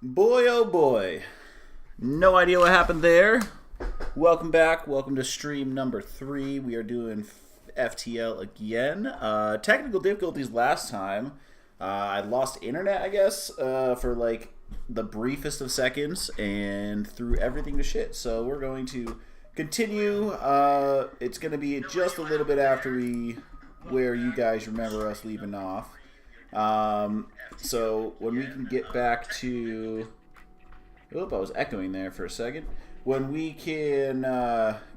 Boy, oh boy. No idea what happened there. Welcome back. Welcome to stream number 3. We are doing FTL again. Technical difficulties last time. I lost internet, I guess, for like the briefest of seconds and threw everything to shit. So we're going to continue. It's going to be just a little bit after where you guys remember us leaving off. So when we can get back to... Oop, I was echoing there for a second. When we can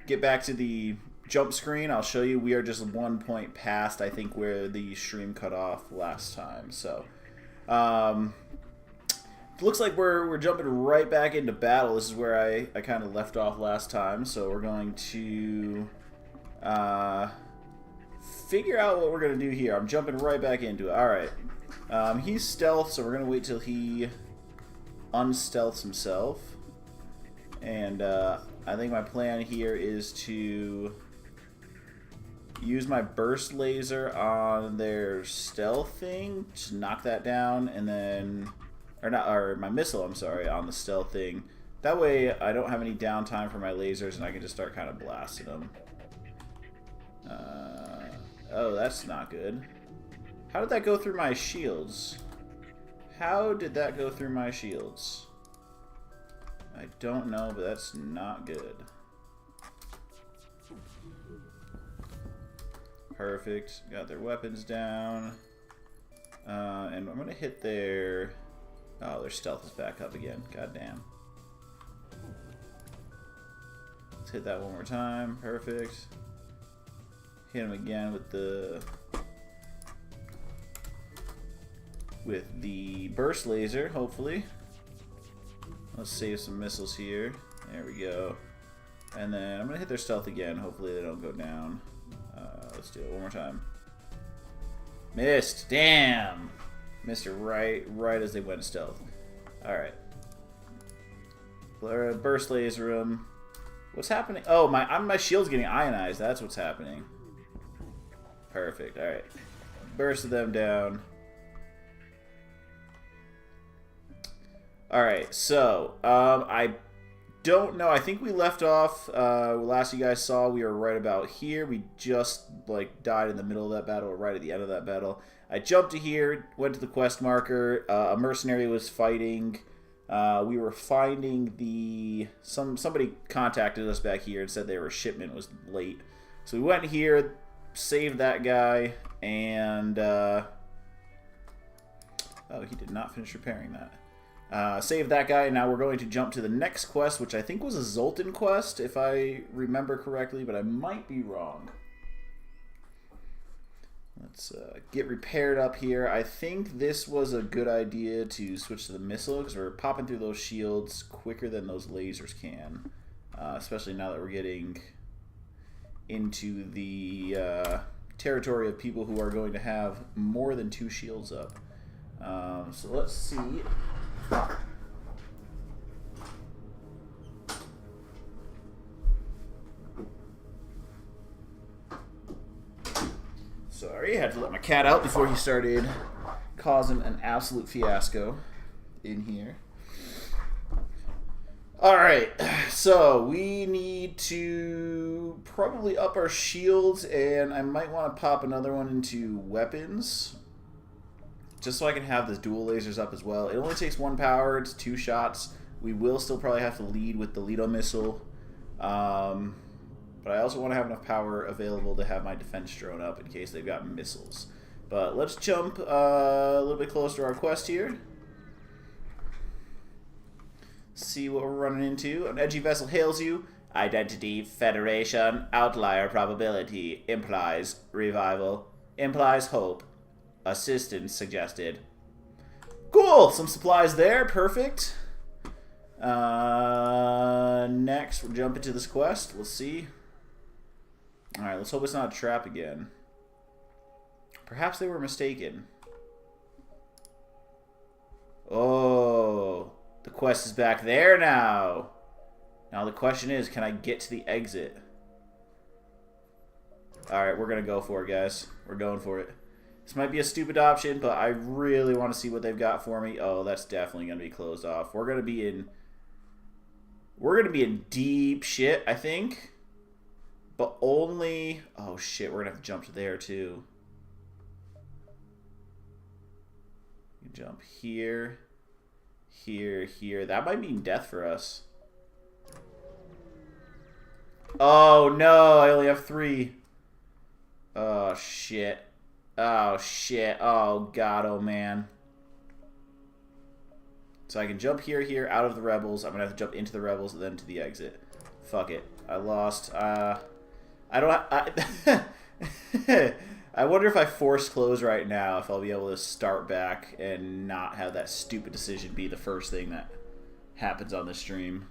get back to the jump screen, I'll show you. We are just 1 point past, I think, where the stream cut off last time. So, it looks like we're jumping right back into battle. This is where I kind of left off last time. So we're going to figure out what we're going to do here. I'm jumping right back into it. All right. He's stealth, so we're going to wait till he unstealths himself. And I think my plan here is to use my burst laser on their stealth thing, just knock that down, and then, or my missile, I'm sorry, on the stealth thing. That way I don't have any downtime for my lasers, and I can just start kind of blasting them. Oh, that's not good. How did that go through my shields? How did that go through my shields? I don't know, but that's not good. Perfect. Got their weapons down. And I'm going to hit their... Oh, their stealth is back up again. God damn. Let's hit that one more time. Perfect. Hit him again with the burst laser, hopefully. Let's save some missiles here. There we go. And then I'm going to hit their stealth again. Hopefully they don't go down. Let's do it one more time. Missed. Damn. Missed it right as they went stealth. Alright. Burst laser them. What's happening? Oh, my shield's getting ionized. That's what's happening. Perfect. Alright. Bursted them down. Alright, so, I don't know. I think we left off, last you guys saw, we were right about here. We just, like, died in the middle of that battle, or right at the end of that battle. I jumped to here, went to the quest marker. A mercenary was fighting. We were finding somebody contacted us back here and said their shipment was late. So we went here, saved that guy, and, oh, he did not finish repairing that. Save that guy, and now we're going to jump to the next quest, which I think was a Zoltan quest, if I remember correctly, but I might be wrong. Let's get repaired up here. I think this was a good idea to switch to the missile, because we're popping through those shields quicker than those lasers can, especially now that we're getting into the territory of people who are going to have more than 2 shields up. So let's see. Sorry, I had to let my cat out before he started causing an absolute fiasco in here. Alright, so we need to probably up our shields, and I might want to pop another one into weapons, just so I can have the dual lasers up as well. It only takes 1 power, it's 2 shots. We will still probably have to lead with the Lido missile. But I also want to have enough power available to have my defense drone up in case they've got missiles. But let's jump a little bit closer to our quest here. See what we're running into. An edgy vessel hails you. Identity, Federation, outlier probability, implies revival, implies hope. Assistance suggested. Cool! Some supplies there. Perfect. Next, we'll jump into this quest. Let's see. Alright, let's hope it's not a trap again. Perhaps they were mistaken. Oh, the quest is back there now. Now the question is, can I get to the exit? Alright, we're going to go for it, guys. We're going for it. This might be a stupid option, but I really want to see what they've got for me. Oh, that's definitely going to be closed off. We're going to be in deep shit, I think. But only... Oh, shit. We're going to have to jump to there, too. You jump here. Here, here. That might mean death for us. Oh, no. I only have 3. Oh, shit. Oh, shit. Oh, God. Oh, man. So I can jump here, here, out of the rebels. I'm going to have to jump into the rebels and then to the exit. Fuck it. I lost. I don't... I wonder if I force close right now, if I'll be able to start back and not have that stupid decision be the first thing that happens on the stream.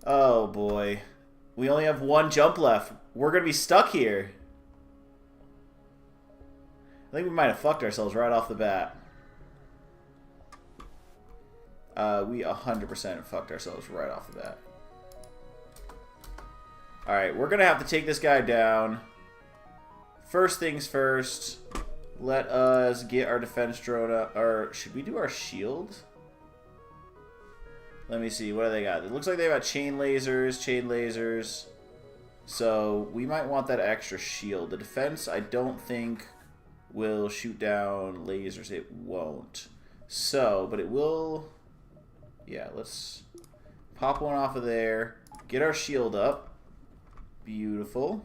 Oh, boy. We only have 1 jump left. We're going to be stuck here. I think we might have fucked ourselves right off the bat. We 100% fucked ourselves right off the bat. Alright, we're going to have to take this guy down. First things first, let us get our defense drone up. Or should we do our shield? Let me see, what do they got? It looks like they got chain lasers. So we might want that extra shield. The defense, I don't think will shoot down lasers. It won't. So, but it will... Yeah, let's pop one off of there. Get our shield up. Beautiful.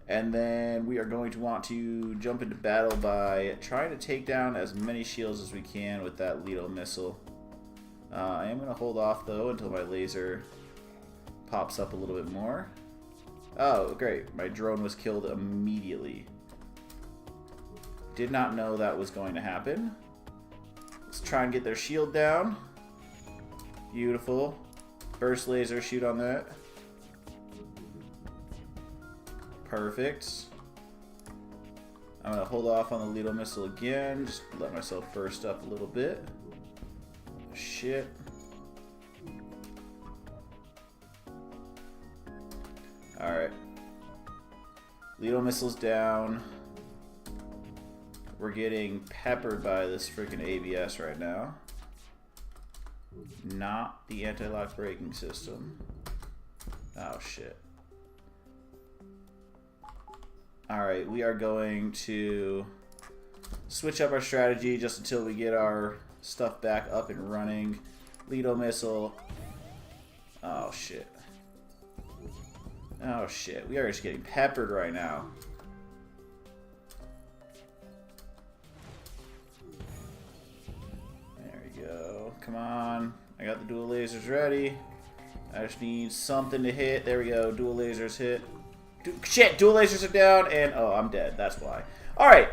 And then we are going to want to jump into battle by trying to take down as many shields as we can with that Leto missile. I am going to hold off, though, until my laser pops up a little bit more. Oh, great. My drone was killed immediately. Did not know that was going to happen. Let's try and get their shield down. Beautiful. Burst laser, shoot on that. Perfect. I'm going to hold off on the Leto missile again. Just let myself burst up a little bit. Shit. Alright. Leto missile's down. We're getting peppered by this freaking ABS right now. Not the anti-lock braking system. Oh, shit. Alright, we are going to switch up our strategy just until we get our stuff back up and running. Leto missile. Oh, shit. Oh, shit. We are just getting peppered right now. There we go. Come on. I got the dual lasers ready. I just need something to hit. There we go. Dual lasers hit. Shit, dual lasers are down, and oh, I'm dead. That's why. Alright,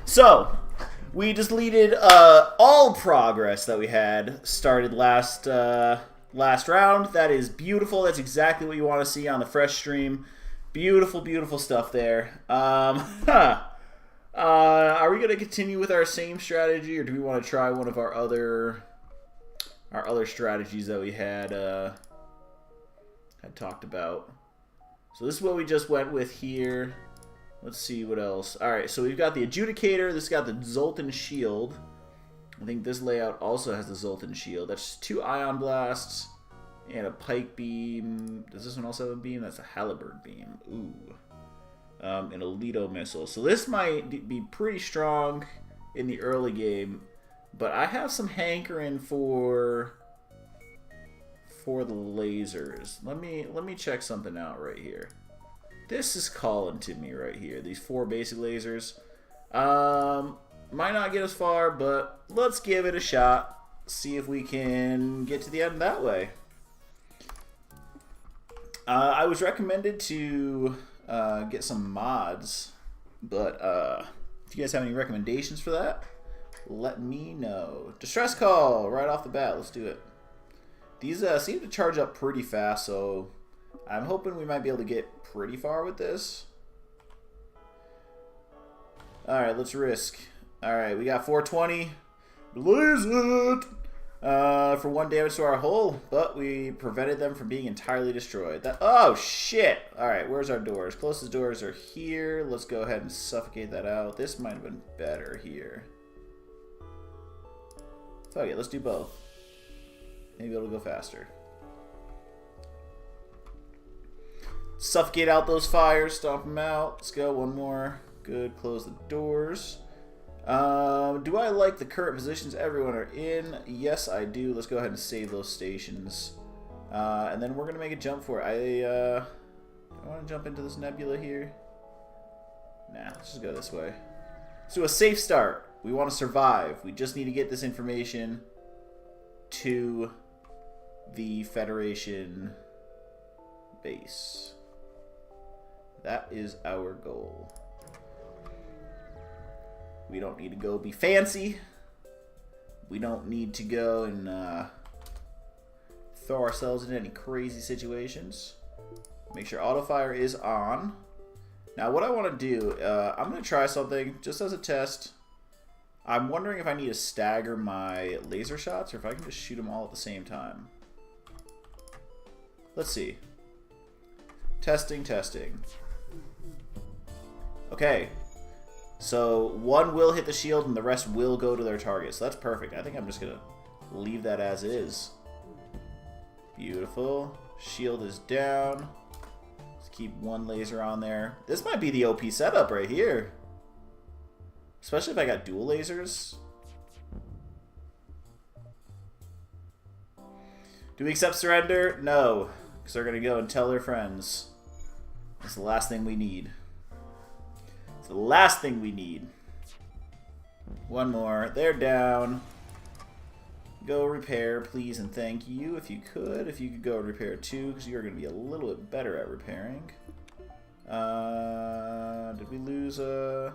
so we just deleted all progress that we had started last round. That is beautiful. That's exactly what you want to see on the fresh stream. Beautiful, beautiful stuff there. Are we going to continue with our same strategy, or do we want to try one of our other strategies that we had talked about? So this is what we just went with here. Let's see what else. Alright, so we've got the Adjudicator. This got the Zoltan Shield. I think this layout also has the Zoltan Shield. That's 2 Ion Blasts and a Pike Beam. Does this one also have a beam? That's a Halberd Beam. Ooh. And a Leto Missile. So this might be pretty strong in the early game. But I have some hankering for the lasers. Let me check something out right here. This is calling to me right here. These 4 basic lasers. Might not get us far, but let's give it a shot. See if we can get to the end that way. I was recommended to get some mods, but if you guys have any recommendations for that, let me know. Distress call right off the bat. Let's do it. These seem to charge up pretty fast, so I'm hoping we might be able to get pretty far with this. Alright, let's risk. Alright, we got 420. Blaze it! For 1 damage to our hull, but we prevented them from being entirely destroyed. Oh, shit! Alright, where's our doors? Closest doors are here. Let's go ahead and suffocate that out. This might have been better here. Fuck it, let's do both. Maybe it'll go faster. Suffocate out those fires, stomp them out. Let's go, one more. Good, close the doors. Do I like the current positions everyone are in? Yes, I do. Let's go ahead and save those stations. And then we're going to make a jump for it. I want to jump into this nebula here. Nah, let's just go this way. Let's do a safe start. We want to survive. We just need to get this information to the Federation base. That is our goal. We don't need to go be fancy. We don't need to go and throw ourselves in any crazy situations. Make sure autofire is on. Now what I want to do, I'm going to try something just as a test. I'm wondering if I need to stagger my laser shots or if I can just shoot them all at the same time. Let's see. Testing, testing. Okay. So one will hit the shield and the rest will go to their target. So that's perfect. I think I'm just going to leave that as is. Beautiful. Shield is down. Let's keep one laser on there. This might be the OP setup right here. Especially if I got dual lasers. Do we accept surrender? No. Because they're going to go and tell their friends. That's the last thing we need. It's the last thing we need. One more. They're down. Go repair, please, and thank you. If you could. If you could go repair too, because you're going to be a little bit better at repairing. Did we lose a...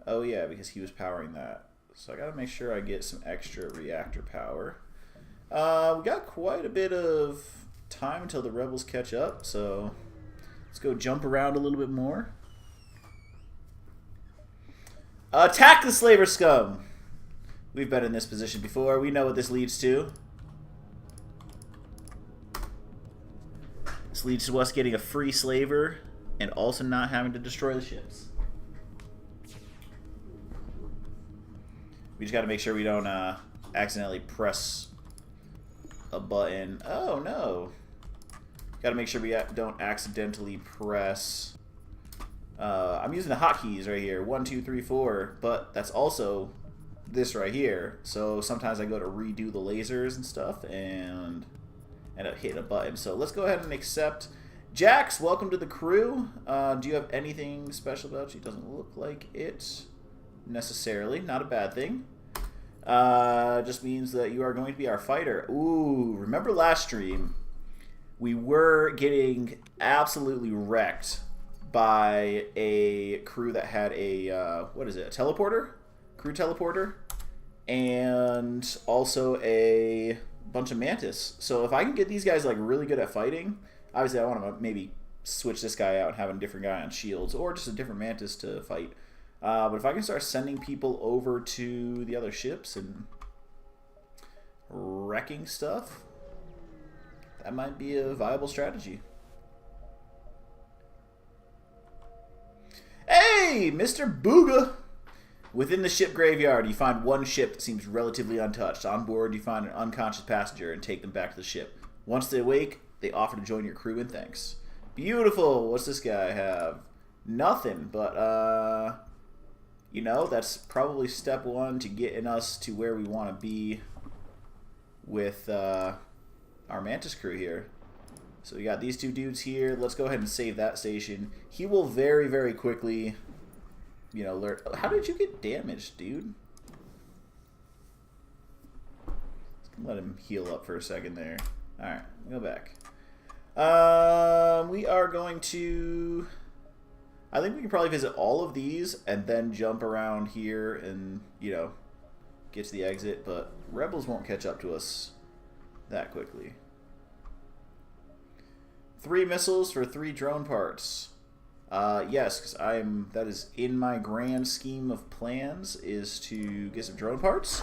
Oh yeah, because he was powering that. So I got to make sure I get some extra reactor power. We got quite a bit of time until the rebels catch up, so let's go jump around a little bit more. Attack the slaver scum! We've been in this position before. We know what this leads to. This leads to us getting a free slaver and also not having to destroy the ships. We just got to make sure we don't accidentally press a button. Oh no! Got to make sure we don't accidentally press. I'm using the hotkeys right here, 1, 2, 3, 4, but that's also this right here. So sometimes I go to redo the lasers and stuff and end up hitting a button. So let's go ahead and accept. Jax, welcome to the crew. Do you have anything special about you? Doesn't look like it necessarily. Not a bad thing. Just means that you are going to be our fighter. Ooh, remember last stream? We were getting absolutely wrecked by a crew that had a, what is it, a teleporter? Crew teleporter? And also a bunch of mantis. So if I can get these guys like really good at fighting, obviously I want to maybe switch this guy out and have a different guy on shields or just a different mantis to fight. But if I can start sending people over to the other ships and wrecking stuff, that might be a viable strategy. Hey, Mr. Booga! Within the ship graveyard, you find one ship that seems relatively untouched. On board, you find an unconscious passenger and take them back to the ship. Once they awake, they offer to join your crew in thanks. Beautiful! What's this guy have? Nothing, but, you know, that's probably step one to getting us to where we want to be with our Mantis crew here. So we got these two dudes here. Let's go ahead and save that station. He will very, very quickly, you know, learn. How did you get damaged, dude? Let's let him heal up for a second there. Alright, go back. We are going to... I think we can probably visit all of these and then jump around here and, you know, get to the exit. But rebels won't catch up to us that quickly. 3 missiles for 3 drone parts. Yes, because that is in my grand scheme of plans is to get some drone parts.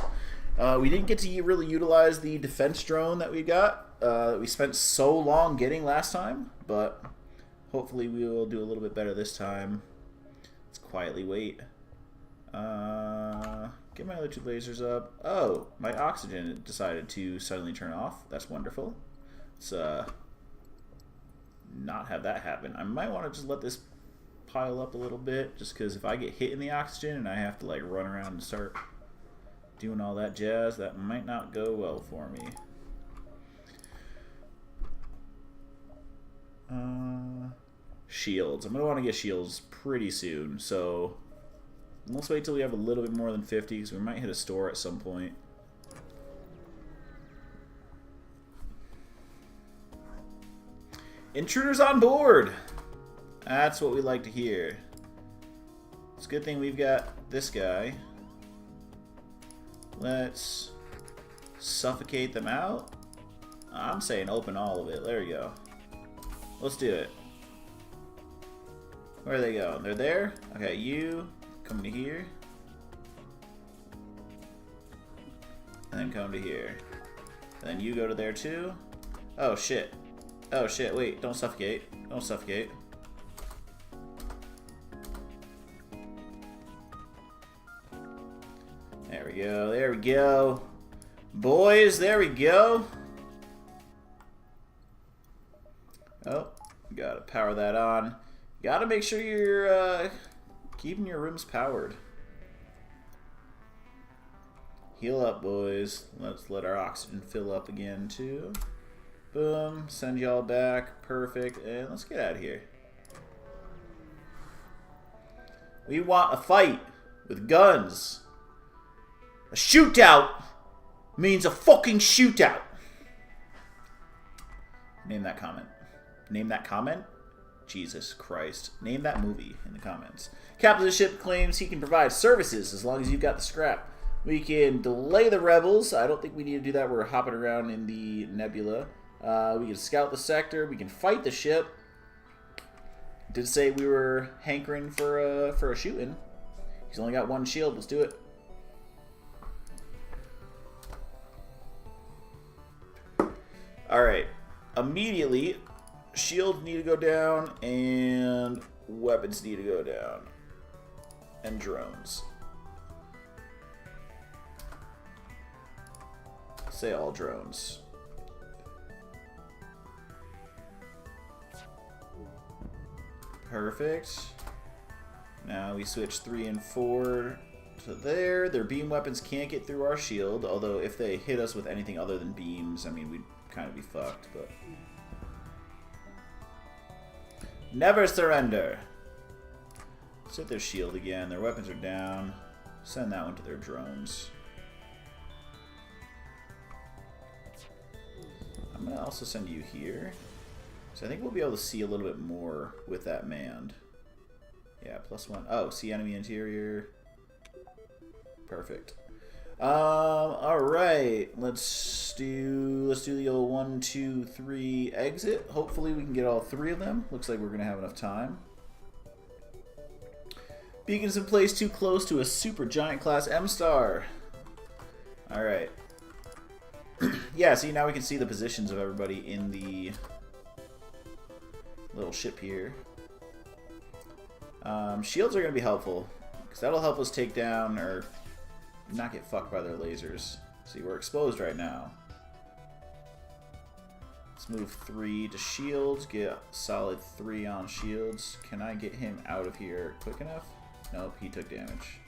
We didn't get to really utilize the defense drone that we got. We spent so long getting last time, but hopefully we will do a little bit better this time. Let's quietly wait. Get my other two lasers up. Oh, my oxygen decided to suddenly turn off. That's wonderful. Let's not have that happen. I might want to just let this pile up a little bit, just because if I get hit in the oxygen and I have to like run around and start doing all that jazz, that might not go well for me. Shields. I'm going to want to get shields pretty soon, so let's wait till we have a little bit more than 50, because we might hit a store at some point. Intruders on board! That's what we like to hear. It's a good thing we've got this guy. Let's suffocate them out. I'm saying open all of it. There we go. Let's do it. Where are they going? They're there? Okay, you come to here. And then come to here. And then you go to there too. Oh shit. Oh shit, wait, don't suffocate. Don't suffocate. There we go, there we go. Boys, there we go. Oh, gotta power that on. Gotta make sure you're keeping your rooms powered. Heal up, boys. Let's let our oxygen fill up again, too. Boom. Send y'all back. Perfect. And let's get out of here. We want a fight with guns. A shootout means a fucking shootout. Name that comment. Name that comment? Jesus Christ. Name that movie in the comments. Captain of the ship claims he can provide services as long as you've got the scrap. We can delay the rebels. I don't think we need to do that. We're hopping around in the nebula. We can scout the sector. We can fight the ship. Did say we were hankering for a shooting. He's only got one shield. Let's do it. Alright. Immediately, shields need to go down, and weapons need to go down. And drones. Say all drones. Perfect. Now we switch 3 and 4 to there. Their beam weapons can't get through our shield, although if they hit us with anything other than beams, I mean, we'd kind of be fucked, but... Never surrender! Set their shield again. Their weapons are down. Send that one to their drones. I'm going to also send you here. So I think we'll be able to see a little bit more with that manned. Yeah, +1. Oh, see enemy interior. Perfect. Alright. Let's do the old 1, 2, 3 exit. Hopefully we can get all 3 of them. Looks like we're going to have enough time. Beacons in place too close to a super giant class M-star. Alright. Yeah, see, now we can see the positions of everybody in the little ship here. Shields are going to be helpful, because that'll help us take down, or not get fucked by their lasers. See, we're exposed right now. Let's move 3 to shields, get solid 3 on shields. Can I get him out of here quick enough? Nope, he took damage.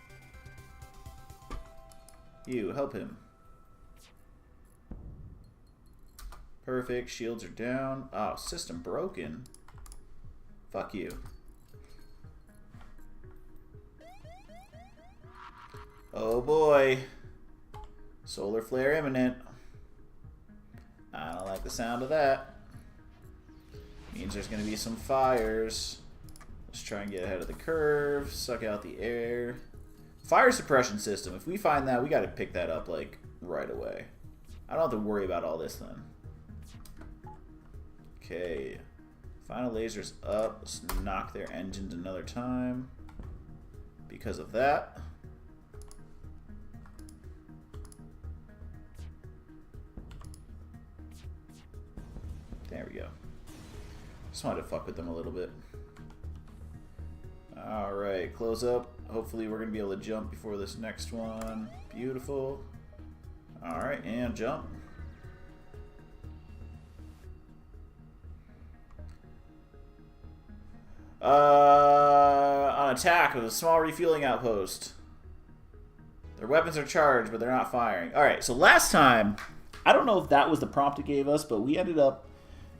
You, help him. Perfect, shields are down. Oh, system broken. Fuck you. Oh boy. Solar flare imminent. I don't like the sound of that. Means there's going to be some fires. Let's try and get ahead of the curve. Suck out the air. Fire suppression system. If we find that, we got to pick that up like right away. I don't have to worry about all this then. Okay. Final laser's up. Let's knock their engines another time. Because of that. There we go. Just wanted to fuck with them a little bit. Alright, close up. Hopefully we're going to be able to jump before this next one. Beautiful. Alright, and jump. On attack with a small refueling outpost. Their weapons are charged, but they're not firing. Alright, so last time, I don't know if that was the prompt it gave us, but we ended up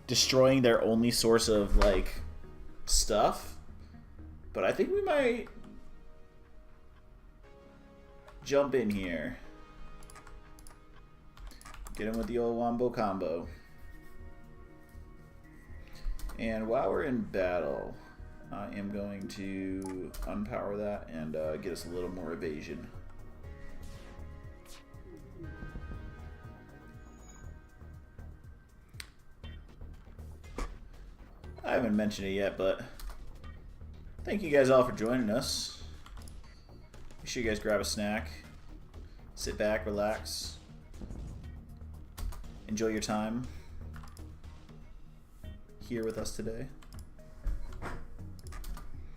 destroying their only source of, like, stuff. But I think we might jump in here. Get him with the old wombo combo. And while we're in battle, I am going to unpower that and get us a little more evasion. I haven't mentioned it yet, but thank you guys all for joining us. Make sure you guys grab a snack, sit back, relax, enjoy your time here with us today.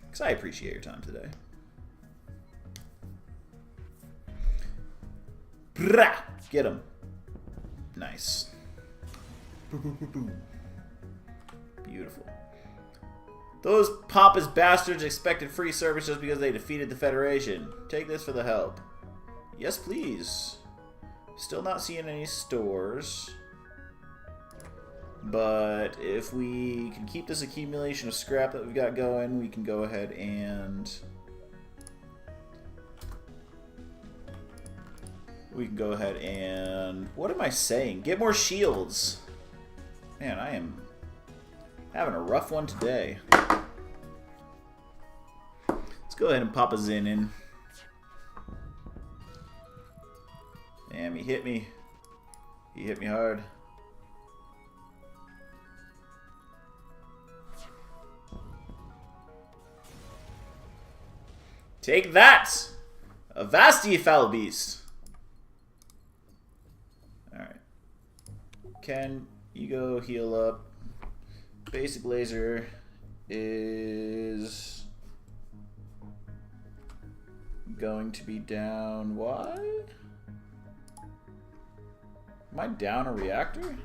Because I appreciate your time today. Brah! Get him. Nice. Beautiful. Those pompous bastards expected free service just because they defeated the Federation. Take this for the help. Yes, please. Still not seeing any stores. But if we can keep this accumulation of scrap that we've got going, we can go ahead and... What am I saying? Get more shields. Man, I am having a rough one today. Let's go ahead and pop a Zen in. Damn, he hit me. He hit me hard. Take that! Avast ye foul beast! Alright. Can you go heal up? Basic laser is going to be down. Why? Am I down a reactor?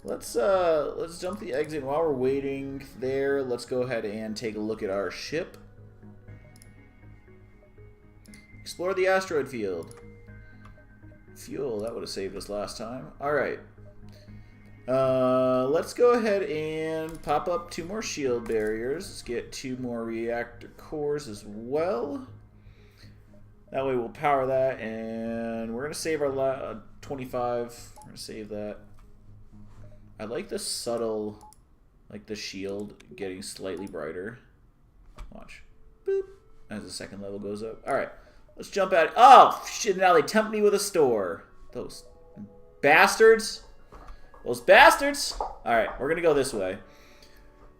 Let's jump the exit. While we're waiting there, let's go ahead and take a look at our ship. Explore the asteroid field. Fuel, that would have saved us last time. Alright. Let's go ahead and pop up 2 more shield barriers. Let's get 2 more reactor cores as well. That way we'll power that, and we're going to save our 25. We're going to save that. I like the subtle, like the shield getting slightly brighter. Watch. Boop. As the second level goes up. Alright. Let's jump at it. Oh, shit, now they tempt me with a store. Those bastards. Those bastards. Alright, we're going to go this way.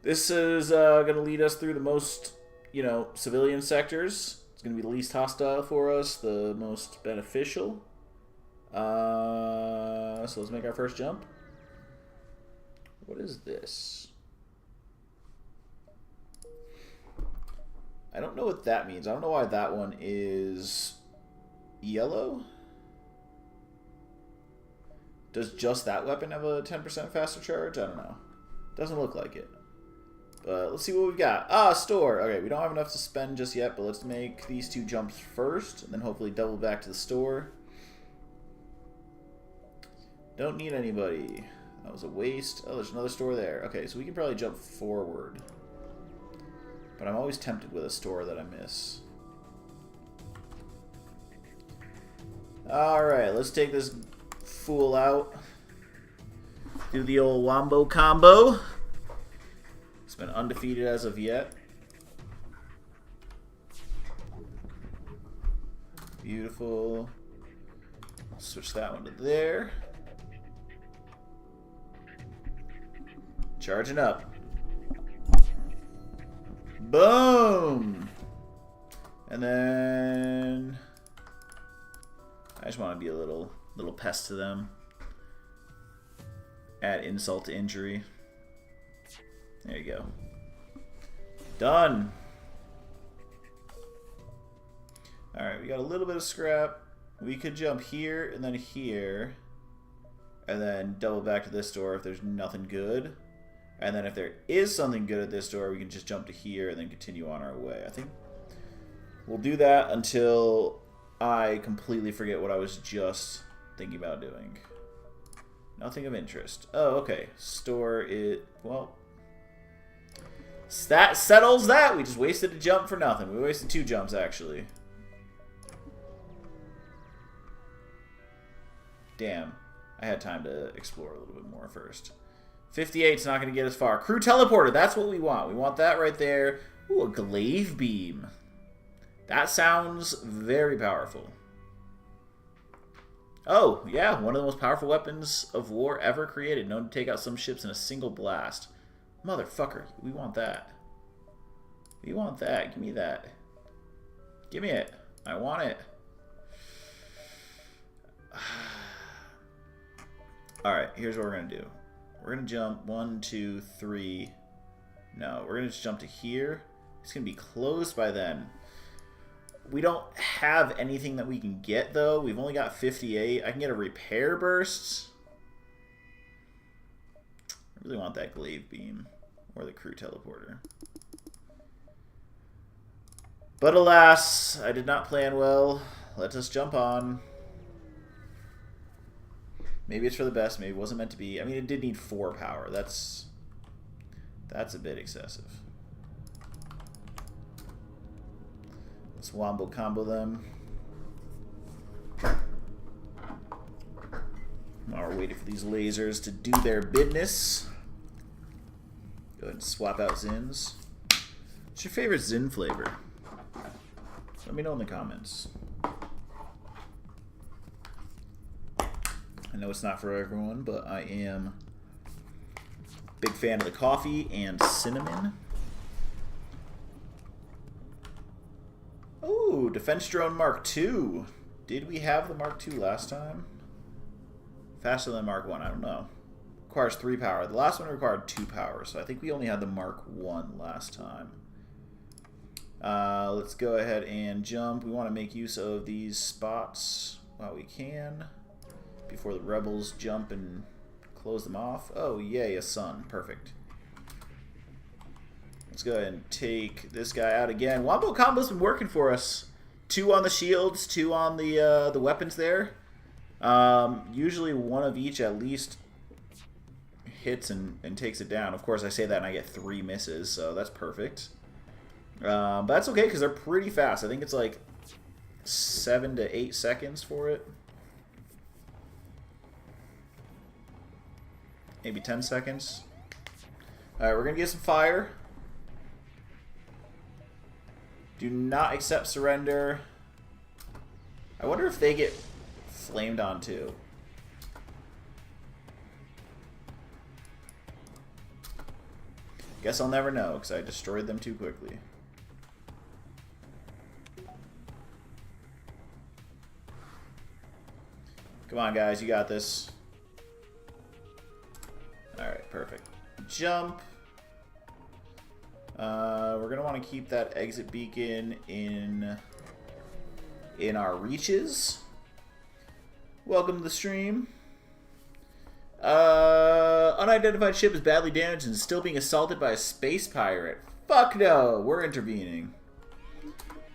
This is going to lead us through the most, civilian sectors. It's going to be the least hostile for us, the most beneficial. So let's make our first jump. What is this? I don't know what that means. I don't know why that one is yellow. Does just that weapon have a 10% faster charge? I don't know. Doesn't look like it. But let's see what we've got. Ah, store. Okay, we don't have enough to spend just yet, but let's make these 2 jumps first, and then hopefully double back to the store. Don't need anybody. That was a waste. Oh, there's another store there. Okay, so we can probably jump forward. But I'm always tempted with a store that I miss. Alright, let's take this fool out. Do the old wombo combo. It's been undefeated as of yet. Beautiful. I'll switch that one to there. Charging up. Boom! And then I just want to be a little pest to them. Add insult to injury. There you go. Done. Alright, we got a little bit of scrap. We could jump here and then here. And then double back to this door if there's nothing good. And then if there is something good at this door, we can just jump to here and then continue on our way. I think we'll do that until I completely forget what I was just thinking about doing. Nothing of interest. Oh, okay. Store it. Well, that settles that. We just wasted a jump for nothing. We wasted 2 jumps, actually. Damn. I had time to explore a little bit more first. 58's not going to get us far. Crew teleporter. That's what we want. We want that right there. Ooh, a glaive beam. That sounds very powerful. Oh, yeah. One of the most powerful weapons of war ever created. Known to take out some ships in a single blast. Motherfucker. We want that. We want that. Give me that. Give me it. I want it. Alright, here's what we're going to do. We're going to jump 1, 2, 3. No, we're going to just jump to here. It's going to be closed by then. We don't have anything that we can get, though. We've only got 58. I can get a repair burst. I really want that glaive beam. Or the crew teleporter. But alas, I did not plan well. Let us jump on. Maybe it's for the best. Maybe it wasn't meant to be. I mean, it did need 4 power. That's a bit excessive. Let's wombo combo them. While we're waiting for these lasers to do their business. Go ahead and swap out Zins. What's your favorite Zin flavor? Let me know in the comments. I know it's not for everyone, but I am a big fan of the coffee and cinnamon. Ooh, Defense Drone Mark II. Did we have the Mark II last time? Faster than Mark I, I don't know. Requires 3 power. The last one required 2 power, so I think we only had the Mark I last time. Let's go ahead and jump. We want to make use of these spots while we can. Before the rebels jump and close them off. Oh, yay, a sun. Perfect. Let's go ahead and take this guy out again. Wombo combo's been working for us. 2 on the shields, 2 on the weapons there. Usually 1 of each at least hits and takes it down. Of course, I say that and I get 3 misses, so that's perfect. But that's okay because they're pretty fast. I think it's like 7 to 8 seconds for it. Maybe 10 seconds. Alright, we're going to get some fire. Do not accept surrender. I wonder if they get flamed on too. Guess I'll never know because I destroyed them too quickly. Come on, guys. You got this. Alright, perfect. Jump. We're going to want to keep that exit beacon in our reaches. Welcome to the stream. Unidentified ship is badly damaged and is still being assaulted by a space pirate. Fuck no! We're intervening.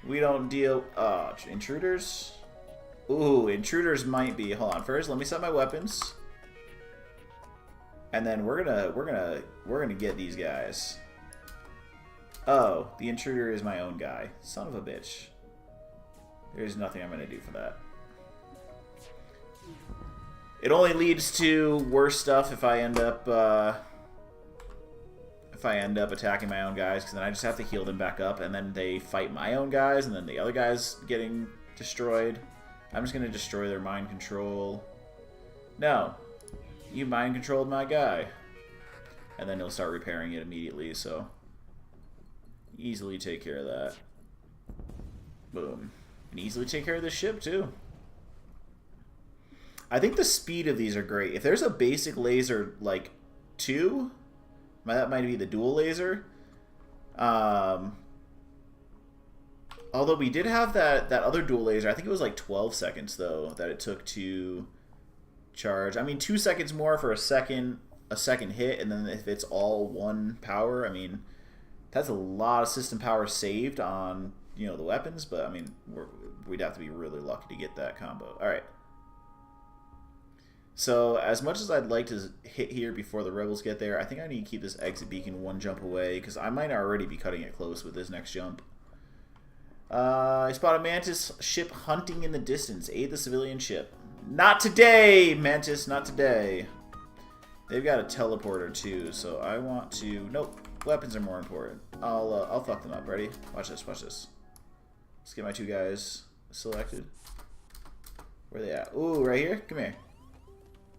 We don't deal... intruders? Ooh, intruders might be... Hold on, first let me set my weapons. And then we're gonna get these guys. Oh, the intruder is my own guy. Son of a bitch. There's nothing I'm gonna do for that. It only leads to worse stuff if I end up attacking my own guys, because then I just have to heal them back up, and then they fight my own guys, and then the other guys getting destroyed. I'm just gonna destroy their mind control. No, you mind controlled my guy, and then he'll start repairing it immediately. So easily take care of that. Boom, and easily take care of this ship too. I think the speed of these are great. If there's a basic laser, like, 2, that might be the dual laser. Although we did have that other dual laser. I think it was like 12 seconds, though, that it took to charge. I mean, 2 seconds more for a second hit, and then if it's all 1 power, I mean, that's a lot of system power saved on, you know, the weapons. But, I mean, we'd have to be really lucky to get that combo. All right. So, as much as I'd like to hit here before the rebels get there, I think I need to keep this exit beacon 1 jump away, because I might already be cutting it close with this next jump. I spot a Mantis ship hunting in the distance. Aid the civilian ship. Not today, Mantis, not today. They've got a teleporter, too, so I want to... Nope, weapons are more important. I'll fuck them up. Ready? Watch this, watch this. Let's get my 2 guys selected. Where are they at? Ooh, right here? Come here.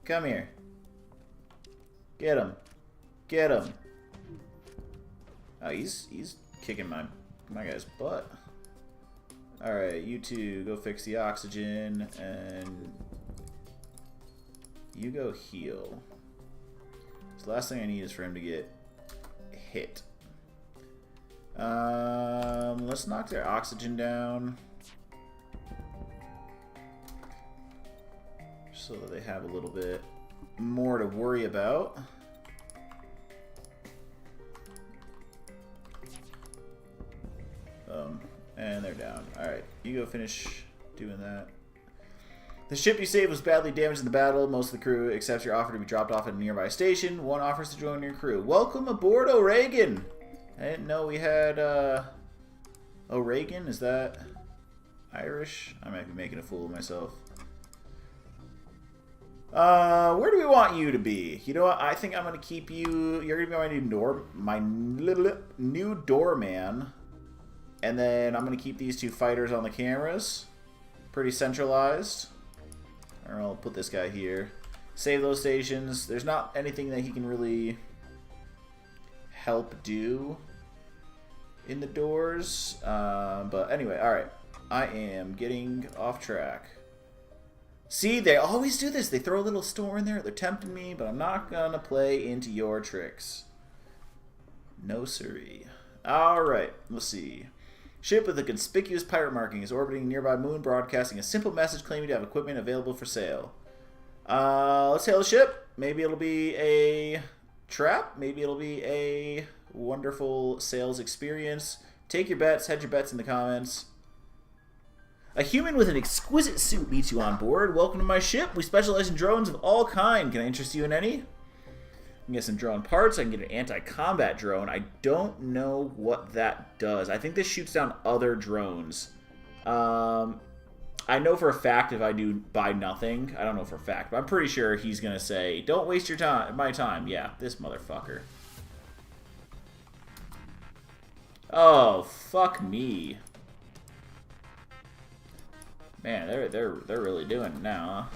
Come here. Get him. Get him. Oh, he's kicking my guy's butt. Alright, you 2 go fix the oxygen, and you go heal. So the last thing I need is for him to get hit. Let's knock their oxygen down, so that they have a little bit more to worry about. And they're down. Alright, you go finish doing that. The ship you saved was badly damaged in the battle. Most of the crew accepts your offer to be dropped off at a nearby station. One offers to join your crew. Welcome aboard, O'Regan! I didn't know we had, O'Regan? Is that Irish? I might be making a fool of myself. Where do we want you to be? You know what? I think I'm going to keep you... You're going to be my new doorman. And then I'm going to keep these 2 fighters on the cameras. Pretty centralized. Or I'll put this guy here. Save those stations. There's not anything that he can really help do in the doors. But anyway, alright. I am getting off track. See, they always do this. They throw a little store in there. They're tempting me, but I'm not going to play into your tricks. No siree. Alright, let's see. Ship with a conspicuous pirate marking is orbiting a nearby moon, broadcasting a simple message claiming to have equipment available for sale. Let's hail the ship. Maybe it'll be a trap. Maybe it'll be a wonderful sales experience. Take your bets. Hedge your bets in the comments. A human with an exquisite suit meets you on board. Welcome to my ship. We specialize in drones of all kind. Can I interest you in any? I can get some drone parts. I can get an anti-combat drone. I don't know what that does. I think this shoots down other drones. I know for a fact if I do buy nothing, I don't know for a fact, but I'm pretty sure he's going to say, don't waste your time, my time. Yeah, this motherfucker. Oh, fuck me. Man, they're really doing it now,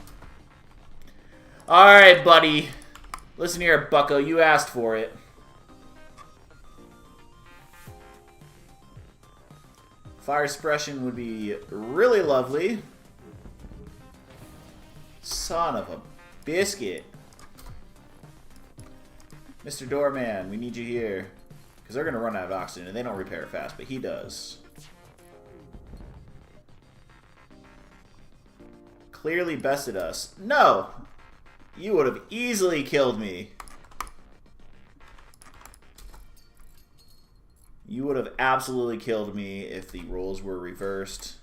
huh? Alright, buddy. Listen here, bucko, you asked for it. Fire suppression would be really lovely. Son of a biscuit. Mr. Doorman, we need you here. Because they're going to run out of oxygen, and they don't repair it fast, but he does. Clearly bested us. No! You would have easily killed me. You would have absolutely killed me if the roles were reversed.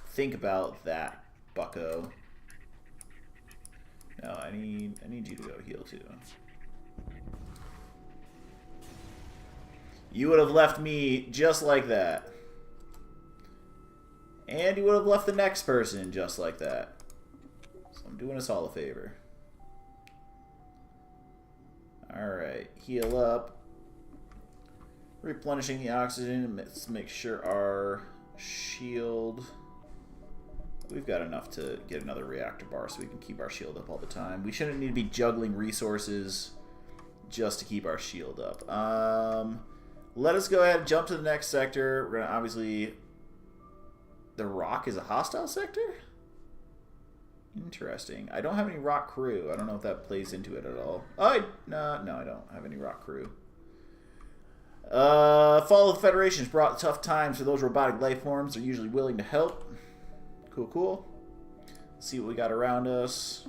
Think about that, bucko. No, I need you to go heal too. You would have left me just like that. And you would have left the next person just like that. So I'm doing us all a favor. Alright, heal up. Replenishing the oxygen. Let's make sure our shield... We've got enough to get another reactor bar so we can keep our shield up all the time. We shouldn't need to be juggling resources just to keep our shield up. Let us go ahead and jump to the next sector. We're going to obviously... The rock is a hostile sector? Interesting. I don't have any rock crew. I don't know if that plays into it at all. No, I don't have any rock crew. Fall of the Federation has brought tough times for those robotic life forms. They're usually willing to help. Cool, cool. Let's see what we got around us.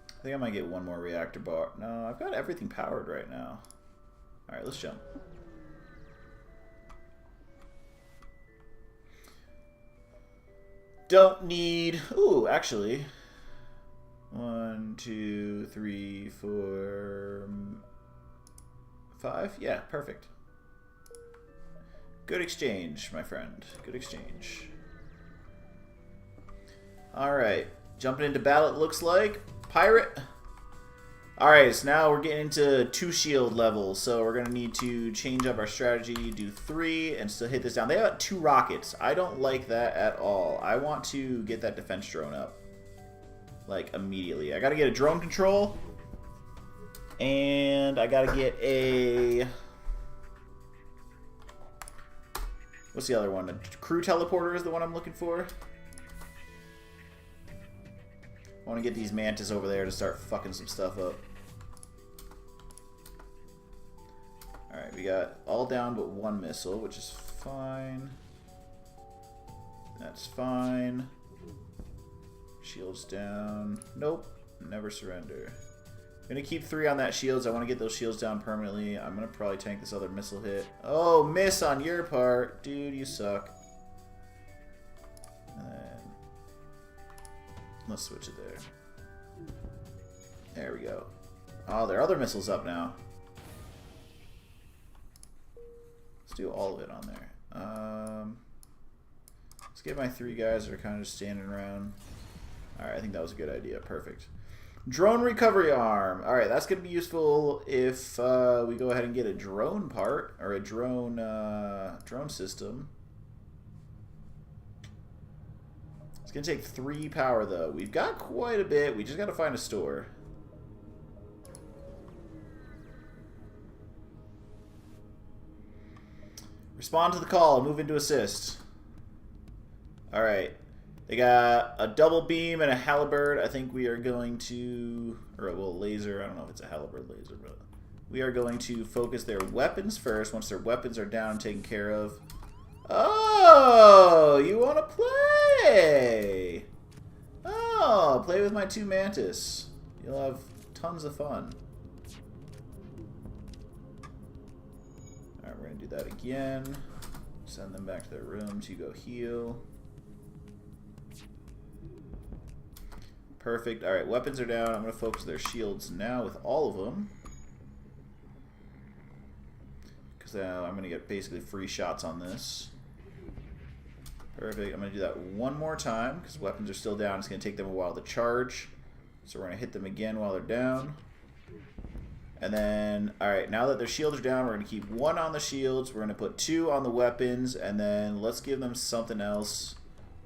I think I might get one more reactor bar. No, I've got everything powered right now. Alright, let's jump. Don't need... Ooh, actually... 1, 2, 3, 4, 5. Yeah, perfect. Good exchange, my friend. Good exchange. Alright. Jumping into battle, it looks like. Pirate. Alright, so now we're getting into 2 shield levels. So we're going to need to change up our strategy, do 3, and still hit this down. They have 2 rockets. I don't like that at all. I want to get that defense drone up. Like, immediately. I got to get a drone control. And I got to get a... What's the other one? A crew teleporter is the one I'm looking for. I want to get these mantis over there to start fucking some stuff up. Alright, we got all down but 1 missile, which is fine. That's fine. Shields down. Nope. Never surrender. I'm going to keep 3 on that shields. I want to get those shields down permanently. I'm going to probably tank this other missile hit. Oh, miss on your part. Dude, you suck. And then... let's switch it there. There we go. Oh, there are other missiles up now. Let's do all of it on there. Let's get my 3 guys that are kind of just standing around. Alright, I think that was a good idea. Perfect. Drone recovery arm. Alright, that's going to be useful if we go ahead and get a drone part, or a drone system. It's going to take 3 power, though. We've got quite a bit. We just got to find a store. Respond to the call. Move into assist. Alright. They got a double beam and a halberd. I think we are going to... or, well, laser. I don't know if it's a halberd laser, but... we are going to focus their weapons first. Once their weapons are down and taken care of... Oh! You want to play! Oh! Play with my 2 mantis. You'll have tons of fun. Alright, we're going to do that again. Send them back to their rooms. You go heal. Perfect. Alright, weapons are down. I'm going to focus their shields now with all of them. Because I'm going to get basically free shots on this. Perfect. I'm going to do that one more time because weapons are still down. It's going to take them a while to charge. So we're going to hit them again while they're down. And then, alright, now that their shields are down, we're going to keep 1 on the shields. We're going to put 2 on the weapons. And then let's give them something else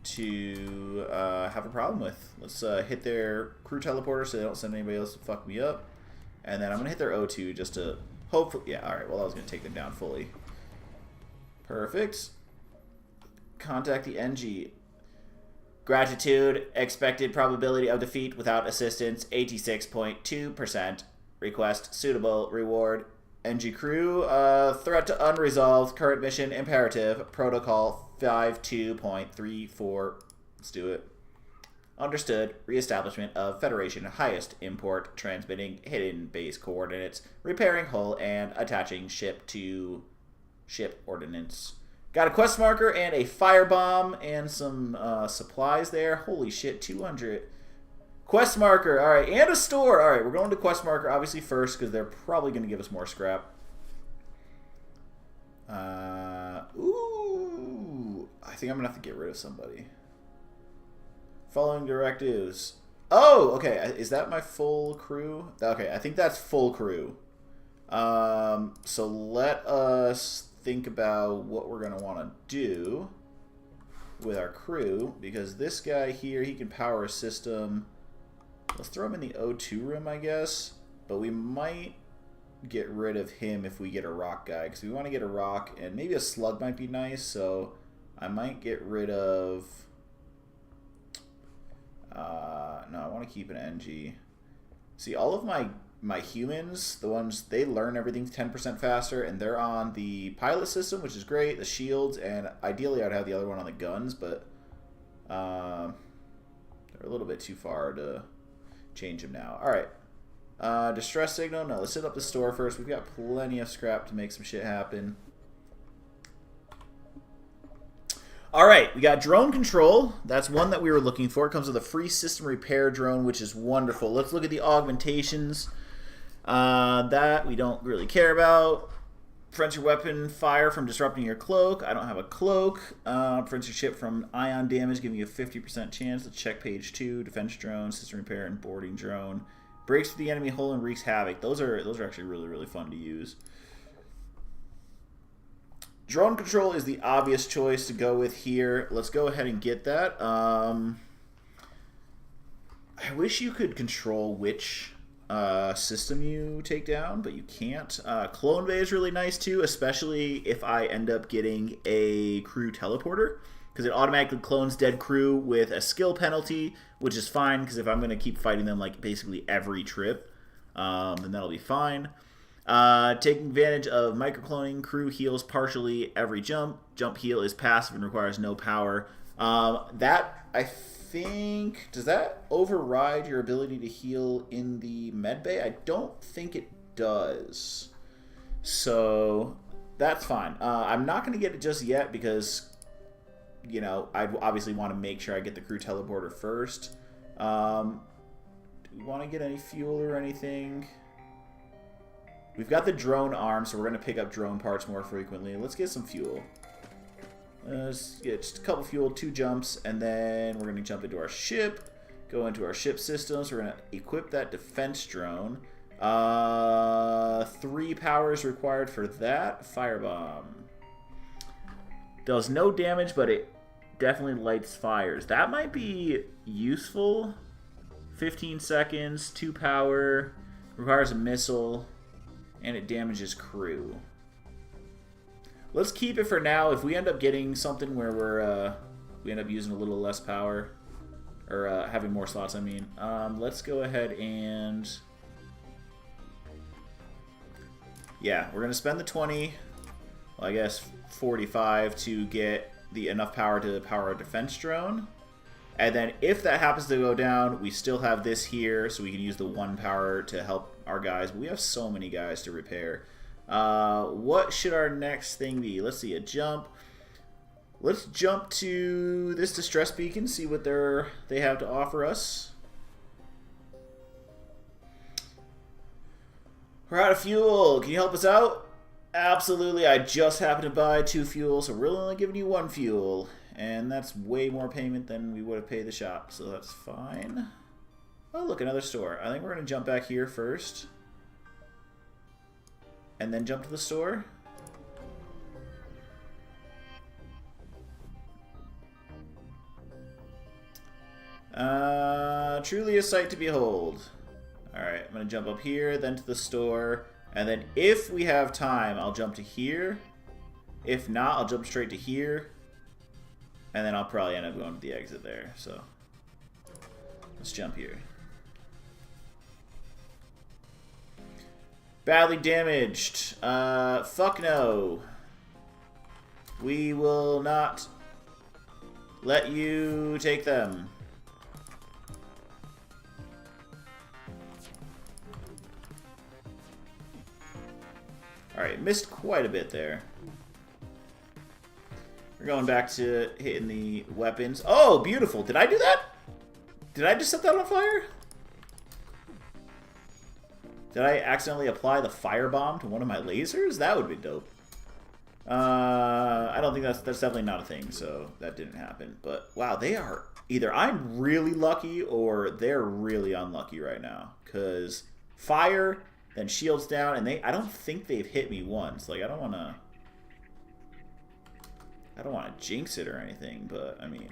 to have a problem with. Let's hit their crew teleporter so they don't send anybody else to fuck me up. And then I'm going to hit their O2 just to hopefully... yeah, alright, well, I was going to take them down fully. Perfect. Contact the NG. Gratitude. Expected probability of defeat without assistance, 86.2%. Request suitable reward. NG crew. Threat to unresolved. Current mission imperative. Protocol 52.34. Let's do it. Understood. Reestablishment of Federation highest import. Transmitting hidden base coordinates. Repairing hull and attaching ship to ship ordnance. Got a quest marker and a firebomb and some supplies there. Holy shit, 200. Quest marker. All right, and a store. All right, we're going to quest marker obviously first because they're probably going to give us more scrap. Ooh, I think I'm going to have to get rid of somebody. Following directives. Oh, okay. Is that my full crew? Okay, I think that's full crew. So let us think about what we're going to want to do with our crew, because this guy here, he can power a system. Let's throw him in the O2 room, I guess, but we might get rid of him if we get a rock guy, because we want to get a rock, and maybe a slug might be nice, so I might get rid of No, I want to keep an NG. See, all of my humans, the ones, they learn everything 10% faster, and they're on the pilot system, which is great, the shields, and ideally I'd have the other one on the guns, but they're a little bit too far to change them now. Alright. Distress signal? No, let's set up the store first. We've got plenty of scrap to make some shit happen. Alright, we got drone control. That's one that we were looking for. It comes with a free system repair drone, which is wonderful. Let's look at the augmentations. That we don't really care about. Prevents your weapon fire from disrupting your cloak. I don't have a cloak. Prevents your ship from ion damage, giving you a 50% chance. Let's check page 2. Defense drone, system repair, and boarding drone. Breaks through the enemy hull and wreaks havoc. Those are actually really, really fun to use. Drone control is the obvious choice to go with here. Let's go ahead and get that. I wish you could control which system you take down, but you can't. Clone Bay is really nice too, especially if I end up getting a crew teleporter, because it automatically clones dead crew with a skill penalty, which is fine, because if I'm going to keep fighting them like basically every trip, then that'll be fine. Taking advantage of microcloning, crew heals partially every jump. Jump heal is passive and requires no power. That, I think, does that override your ability to heal in the medbay? I don't think it does. So, that's fine. I'm not going to get it just yet because, you know, I obviously want to make sure I get the crew teleporter first. Do we want to get any fuel or anything? We've got the drone arm, so we're going to pick up drone parts more frequently. Let's get some fuel. Let's get just a couple fuel, 2 jumps, and then we're going to jump into our ship, go into our ship systems. We're going to equip that defense drone. 3 powers required for that. Firebomb. Does no damage, but it definitely lights fires. That might be useful. 15 seconds, 2 power, requires a missile. And it damages crew. Let's keep it for now. If we end up getting something where we end up using a little less power, or having more slots, I mean, let's go ahead and, yeah, we're gonna spend the 20, well, I guess 45 to get the enough power to power a defense drone. And then if that happens to go down, we still have this here, so we can use the 1 power to help our guys. But we have so many guys to repair. What should our next thing be? Let's see, a jump. Let's jump to this distress beacon, see what they have to offer us. We're out of fuel. Can you help us out? Absolutely. I just happened to buy 2 fuel, so we're really only giving you 1 fuel. And that's way more payment than we would have paid the shop, so that's fine. Oh, look, another store. I think we're going to jump back here first. And then jump to the store. Truly a sight to behold. Alright, I'm going to jump up here, then to the store. And then if we have time, I'll jump to here. If not, I'll jump straight to here. And then I'll probably end up going to the exit there. So let's jump here. Badly damaged. Fuck no. We will not let you take them. Alright, missed quite a bit there. We're going back to hitting the weapons. Oh, beautiful. Did I do that? Did I just set that on fire? Did I accidentally apply the firebomb to one of my lasers? That would be dope. I don't think that's definitely not a thing, so that didn't happen. But, wow, they are... Either I'm really lucky or they're really unlucky right now. Because fire, then shields down, and I don't think they've hit me once. Like, I don't want to jinx it or anything, but, I mean...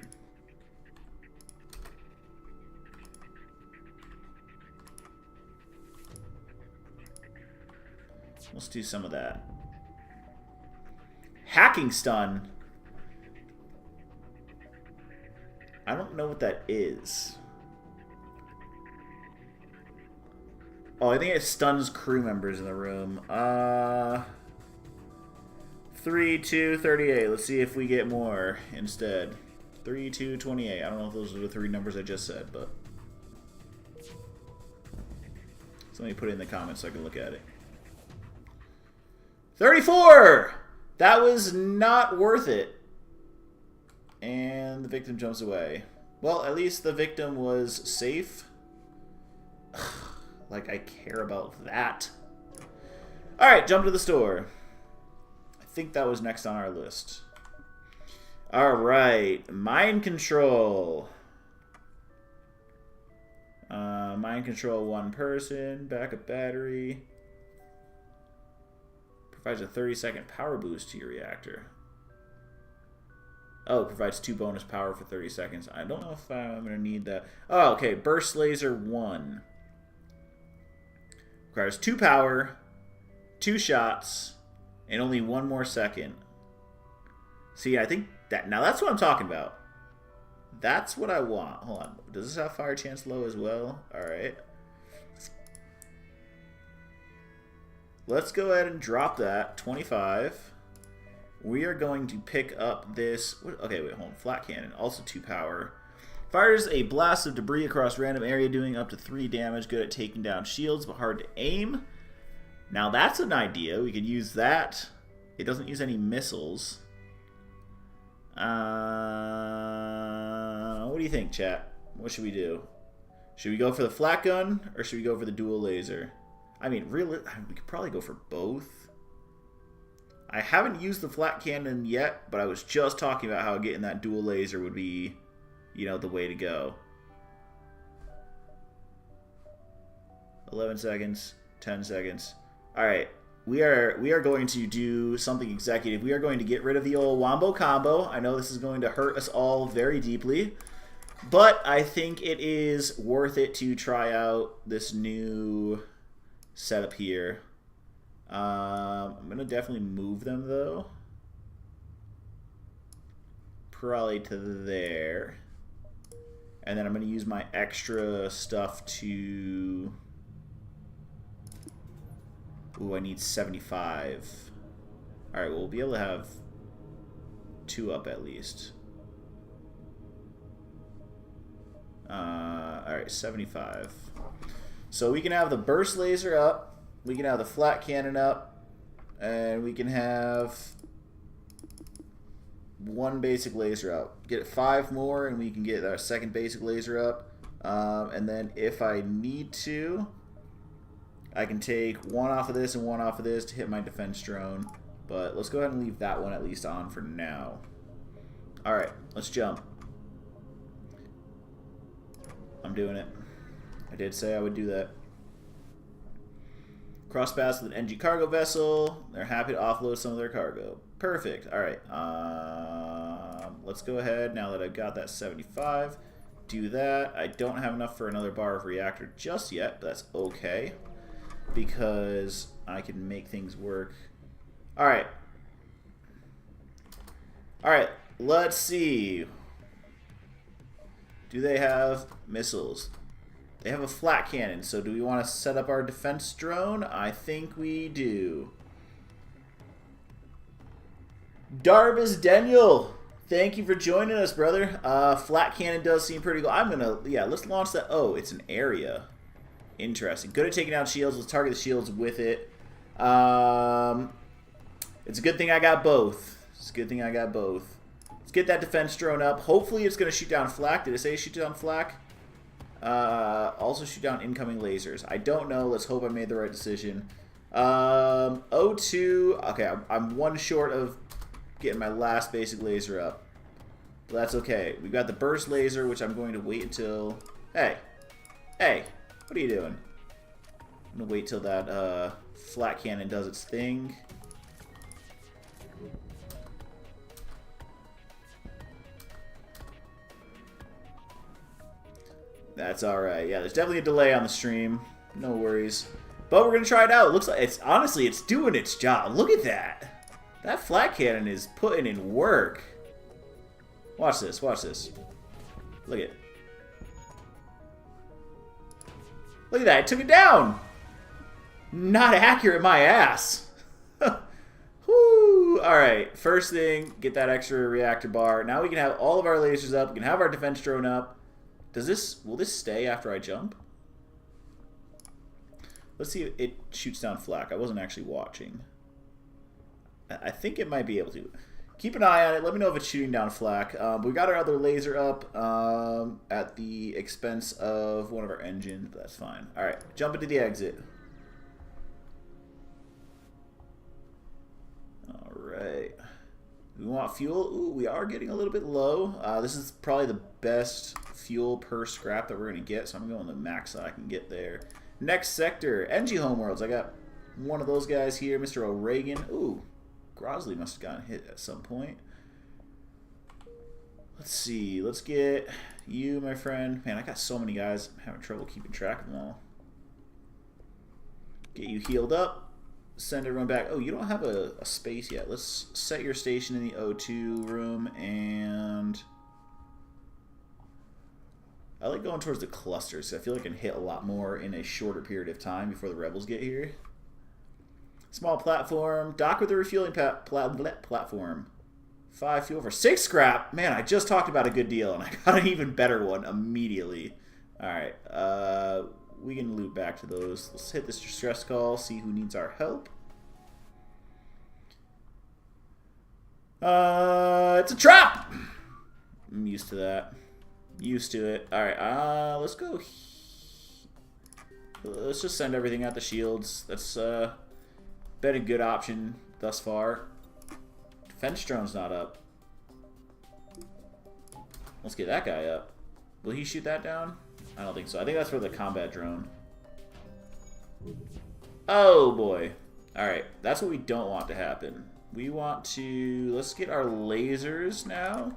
Let's do some of that. Hacking stun. I don't know what that is. Oh, I think it stuns crew members in the room. 3, 2, 38. Let's see if we get more instead. 3, 2, 28. I don't know if those are the 3 numbers I just said, but... So let me put it in the comments so I can look at it. 34! That was not worth it. And the victim jumps away. Well, at least the victim was safe. Like I care about that. Alright, jump to the store. I think that was next on our list. Alright, mind control. Mind control 1 person, backup battery. Provides a 30-second power boost to your reactor. Oh, provides 2 bonus power for 30 seconds. I don't know if I'm going to need that. Oh, okay. Burst laser 1. Requires 2 power, 2 shots, and only 1 more second. See, I think that... Now, that's what I'm talking about. That's what I want. Hold on. Does this have fire chance low as well? Alright. Let's go ahead and drop that. 25. We are going to pick up this... Okay, wait, hold on. Flat cannon. Also 2 power. Fires a blast of debris across random area, doing up to 3 damage. Good at taking down shields, but hard to aim. Now that's an idea. We could use that. It doesn't use any missiles. What do you think, chat? What should we do? Should we go for the flat gun, or should we go for the dual laser? I mean, really, we could probably go for both. I haven't used the flat cannon yet, but I was just talking about how getting that dual laser would be, you know, the way to go. 11 seconds, 10 seconds. All right, we are going to do something executive. We are going to get rid of the old wombo combo. I know this is going to hurt us all very deeply, but I think it is worth it to try out this new setup here. I'm going to definitely move them, though. Probably to there. And then I'm going to use my extra stuff to... Ooh, I need 75. Alright, well, we'll be able to have 2 up at least. Alright, 75. So we can have the burst laser up, we can have the flat cannon up, and we can have 1 basic laser up. Get 5 more, and we can get our 2nd basic laser up. And then if I need to, I can take 1 off of this and 1 off of this to hit my defense drone. But let's go ahead and leave that one at least on for now. Alright, let's jump. I'm doing it. I did say I would do that. Cross paths with an NG cargo vessel. They're happy to offload some of their cargo. Perfect. Alright. Let's go ahead, now that I've got that 75, do that. I don't have enough for another bar of reactor just yet, but that's okay, because I can make things work. Alright. Alright, let's see. Do they have missiles? They have a flat cannon, so do we want to set up our defense drone? I think we do. Darbus Daniel, thank you for joining us, brother. Flat cannon does seem pretty cool. I'm gonna, yeah, let's launch that. Oh, it's an area. Interesting. Good at taking down shields. Let's target the shields with it. It's a good thing I got both. It's a good thing I got both. Let's get that defense drone up. Hopefully it's going to shoot down flak. Did it say shoot down flak? Also shoot down incoming lasers. I don't know. Let's hope I made the right decision. O2. Okay, I'm 1 short of getting my last basic laser up. But that's okay. We've got the burst laser, which I'm going to wait until... Hey. Hey. What are you doing? I'm going to wait till that flat cannon does its thing. That's alright. Yeah, there's definitely a delay on the stream. No worries. But we're going to try it out. It looks like it's, honestly, it's doing its job. Look at that. That flat cannon is putting in work. Watch this. Watch this. Look at it. Look at that. It took it down. Not accurate, my ass. Woo! Alright, first thing, get that extra reactor bar. Now we can have all of our lasers up. We can have our defense drone up. Will this stay after I jump? Let's see if it shoots down flak. I wasn't actually watching. I think it might be able to. Keep an eye on it. Let me know if it's shooting down flak. We got our other laser up at the expense of one of our engines, but that's fine. Alright, jump into the exit. Alright. We want fuel. Ooh, we are getting a little bit low. This is probably the best fuel per scrap that we're going to get, so I'm going the max that I can get there. Next sector, NG Homeworlds. I got one of those guys here, Mr. O'Regan. Ooh, Grosley must have gotten hit at some point. Let's see. Let's get you, my friend. Man, I got so many guys. I'm having trouble keeping track of them all. Get you healed up. Send everyone back. Oh, you don't have a space yet. Let's set your station in the O2 room, and I like going towards the clusters. I feel like I can hit a lot more in a shorter period of time before the rebels get here. Small platform. Dock with a refueling platform. 5 fuel for 6 scrap. Man, I just talked about a good deal, and I got an even better one immediately. Alright. We can loop back to those. Let's hit this distress call, see who needs our help. It's a trap! I'm used to that. Used to it. Alright, let's go. Let's just send everything out the shields. That's been a good option thus far. Defense drone's not up. Let's get that guy up. Will he shoot that down? I don't think so. I think that's for the combat drone. Oh boy. Alright, that's what we don't want to happen. We want to... Let's get our lasers now.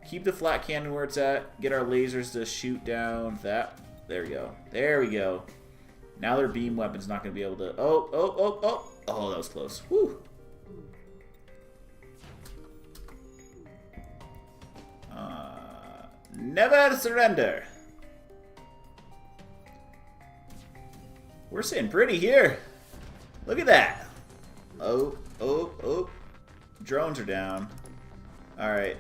Keep the flat cannon where it's at. Get our lasers to shoot down that. There we go. There we go. Now their beam weapon's not going to be able to... Oh, oh, oh, oh. Oh, that was close. Whew. Never surrender. We're sitting pretty here. Look at that. Oh, oh, oh. Drones are down. Alright.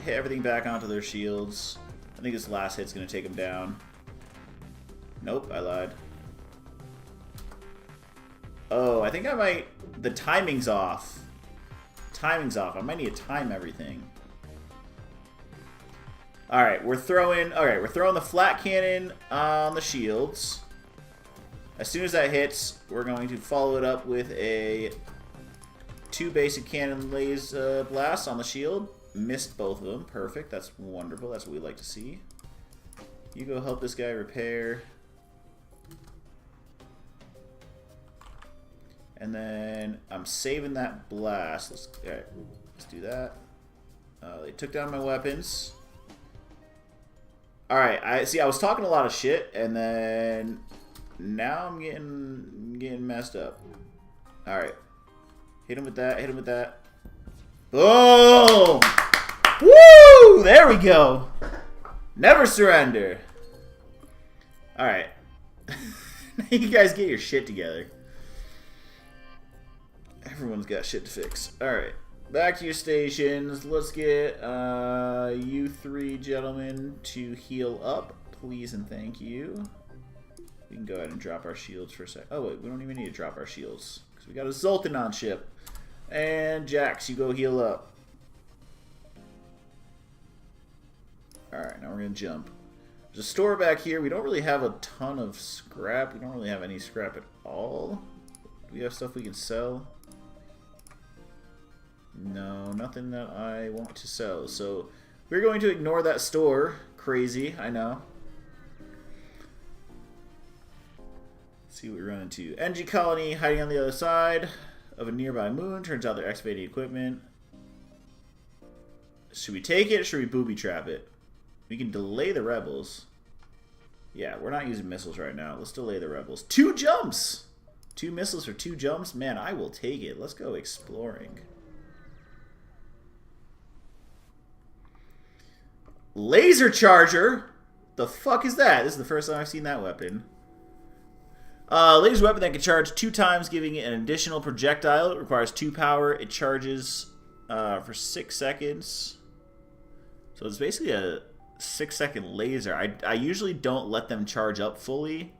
Hit everything back onto their shields. I think this last hit's going to take them down. Nope, I lied. Oh, I think I might... The timing's off. Timing's off. I might need to time everything. Alright, we're throwing the flat cannon on the shields. As soon as that hits, we're going to follow it up with a 2 basic cannon laser blasts on the shield. Missed both of them. Perfect. That's wonderful. That's what we like to see. You go help this guy repair. And then I'm saving that blast. Let's do that. They took down my weapons. Alright, I was talking a lot of shit, and then now I'm getting messed up. Alright. Hit him with that, hit him with that. Boom! Woo! There we go. Never surrender. Alright. You guys get your shit together. Everyone's got shit to fix. Alright. Back to your stations. Let's get you 3 gentlemen to heal up. Please and thank you. We can go ahead and drop our shields for a sec. Oh, wait. We don't even need to drop our shields. Because we got a Zoltan on ship. And Jax, you go heal up. Alright, now we're going to jump. There's a store back here. We don't really have a ton of scrap. We don't really have any scrap at all. Do we have stuff we can sell? No, nothing that I want to sell. So we're going to ignore that store. Crazy, I know. Let's see what we run into. NG colony hiding on the other side of a nearby moon. Turns out they're excavating equipment. Should we take it or should we booby trap it? We can delay the rebels. Yeah, we're not using missiles right now. Let's delay the rebels. 2 jumps! 2 missiles for 2 jumps? Man, I will take it. Let's go exploring. Laser charger? The fuck is that? This is the first time I've seen that weapon. Laser weapon that can charge 2 times, giving it an additional projectile. It requires 2 power. It charges for 6 seconds. So it's basically a 6-second laser. I usually don't let them charge up fully.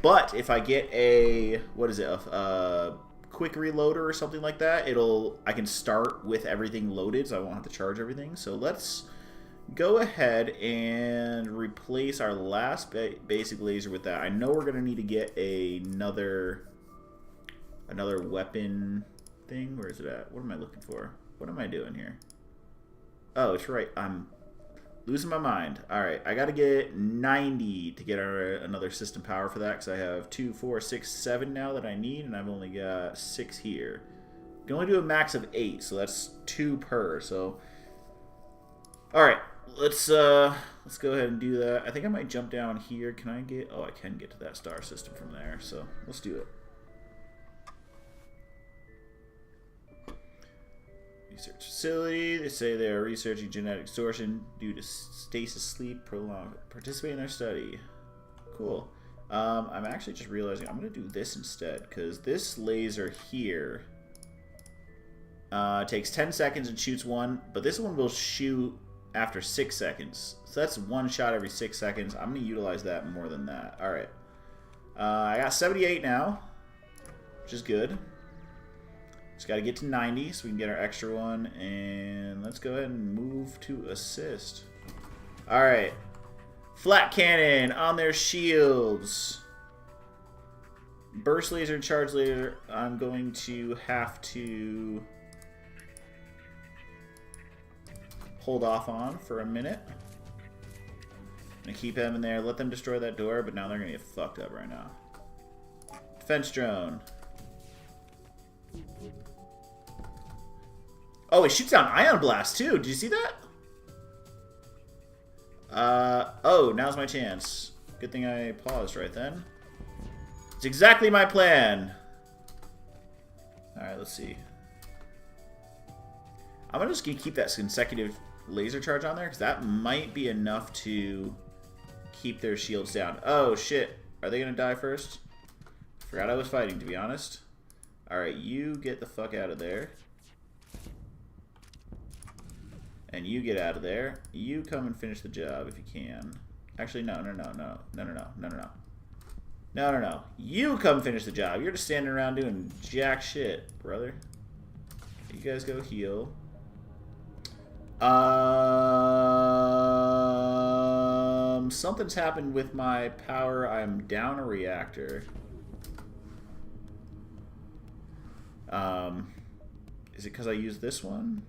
But if I get a, what is it, a quick reloader or something like that, I can start with everything loaded, so I won't have to charge everything. So let's go ahead and replace our last basic laser with that. I know we're gonna need to get another weapon thing. Where is it at? What am I looking for? What am I doing here? Oh, it's right. I'm losing my mind. Alright, I gotta get 90 to get another system power for that, because I have 2, 4, 6, 7 now that I need, and I've only got 6 here. You can only do a max of 8, so that's 2 per. So, alright, let's go ahead and do that. I think I might jump down here. Can I get... Oh, I can get to that star system from there, so let's do it. Research facility. They say they are researching genetic distortion due to stasis sleep prolonged. Participate in their study. Cool. I'm actually just realizing I'm going to do this instead, because this laser here takes 10 seconds and shoots 1, but this one will shoot after 6 seconds. So that's 1 shot every 6 seconds. I'm going to utilize that more than that. Alright. I got 78 now, which is good. Just got to get to 90 so we can get our extra one. And let's go ahead and move to assist. Alright. Flat cannon on their shields. Burst laser, charge laser. I'm going to have to hold off on for a minute. I'm going to keep them in there. Let them destroy that door. But now they're going to get fucked up right now. Defense drone. Oh, it shoots down Ion Blast, too. Did you see that? Oh, now's my chance. Good thing I paused right then. It's exactly my plan. Alright, let's see. I'm just going to keep that consecutive laser charge on there, because that might be enough to keep their shields down. Oh, shit. Are they going to die first? Forgot I was fighting, to be honest. Alright, you get the fuck out of there. And you get out of there. You come and finish the job if you can. Actually, no. You come finish the job. You're just standing around doing jack shit, brother. You guys go heal. Something's happened with my power. I'm down a reactor. Is it because I used this one?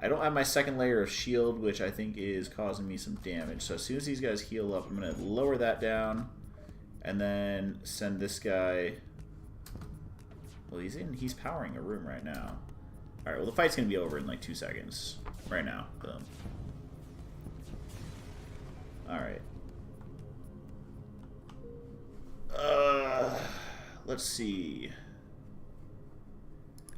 I don't have my second layer of shield, which I think is causing me some damage. So as soon as these guys heal up, I'm going to lower that down. And then send this guy... Well, he's powering a room right now. Alright, well the fight's going to be over in like 2 seconds. Right now. Boom. Alright. Let's see...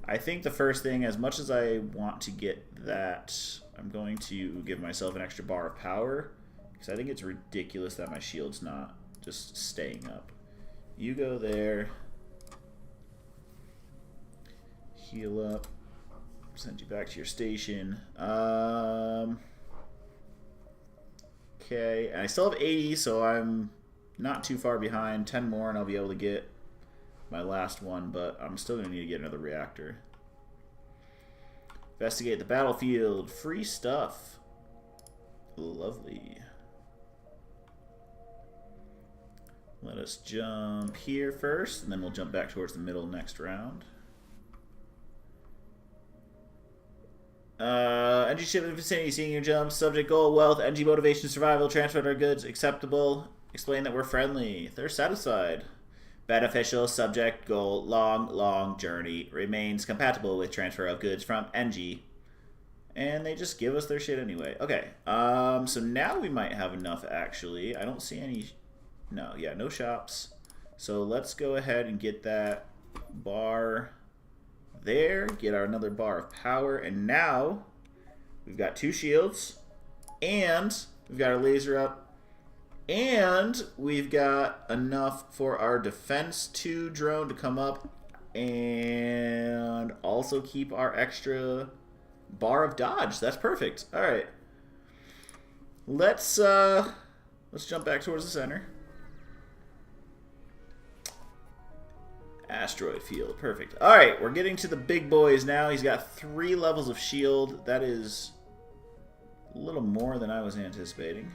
I think the first thing, as much as I want to get that, I'm going to give myself an extra bar of power, because I think it's ridiculous that my shield's not just staying up. You go there, heal up, send you back to your station. Okay, and I still have 80, so I'm not too far behind. 10 more and I'll be able to get my last one, but I'm still going to need to get another reactor. Investigate the battlefield. Free stuff. Lovely. Let us jump here first, and then we'll jump back towards the middle next round. Energy shipment vicinity, seeing your jump. Subject goal, wealth, energy motivation, survival, transfer our goods, acceptable. Explain that we're friendly. They're satisfied. Beneficial subject goal long journey remains compatible with transfer of goods from NG. And they just give us their shit anyway. Okay, so now we might have enough actually. I don't see any, no shops. So let's go ahead and get that bar there, get our another bar of power, and now we've got 2 shields, and we've got our laser up, And we've got enough for our defense 2 drone to come up and also keep our extra bar of dodge. That's perfect. All right. Let's jump back towards the center. Asteroid field. Perfect. All right, we're getting to the big boys now. He's got 3 levels of shield. That is a little more than I was anticipating.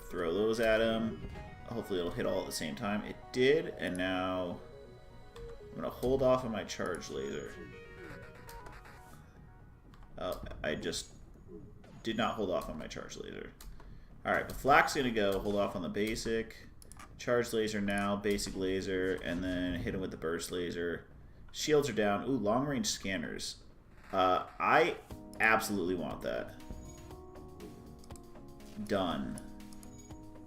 Throw those at him. Hopefully it'll hit all at the same time. It did, and now I'm going to hold off on my charge laser. Oh, I just did not hold off on my charge laser. Alright, but Flak's going to go hold off on the basic. Charge laser now, basic laser, and then hit him with the burst laser. Shields are down. Ooh, long range scanners. I absolutely want that. Done.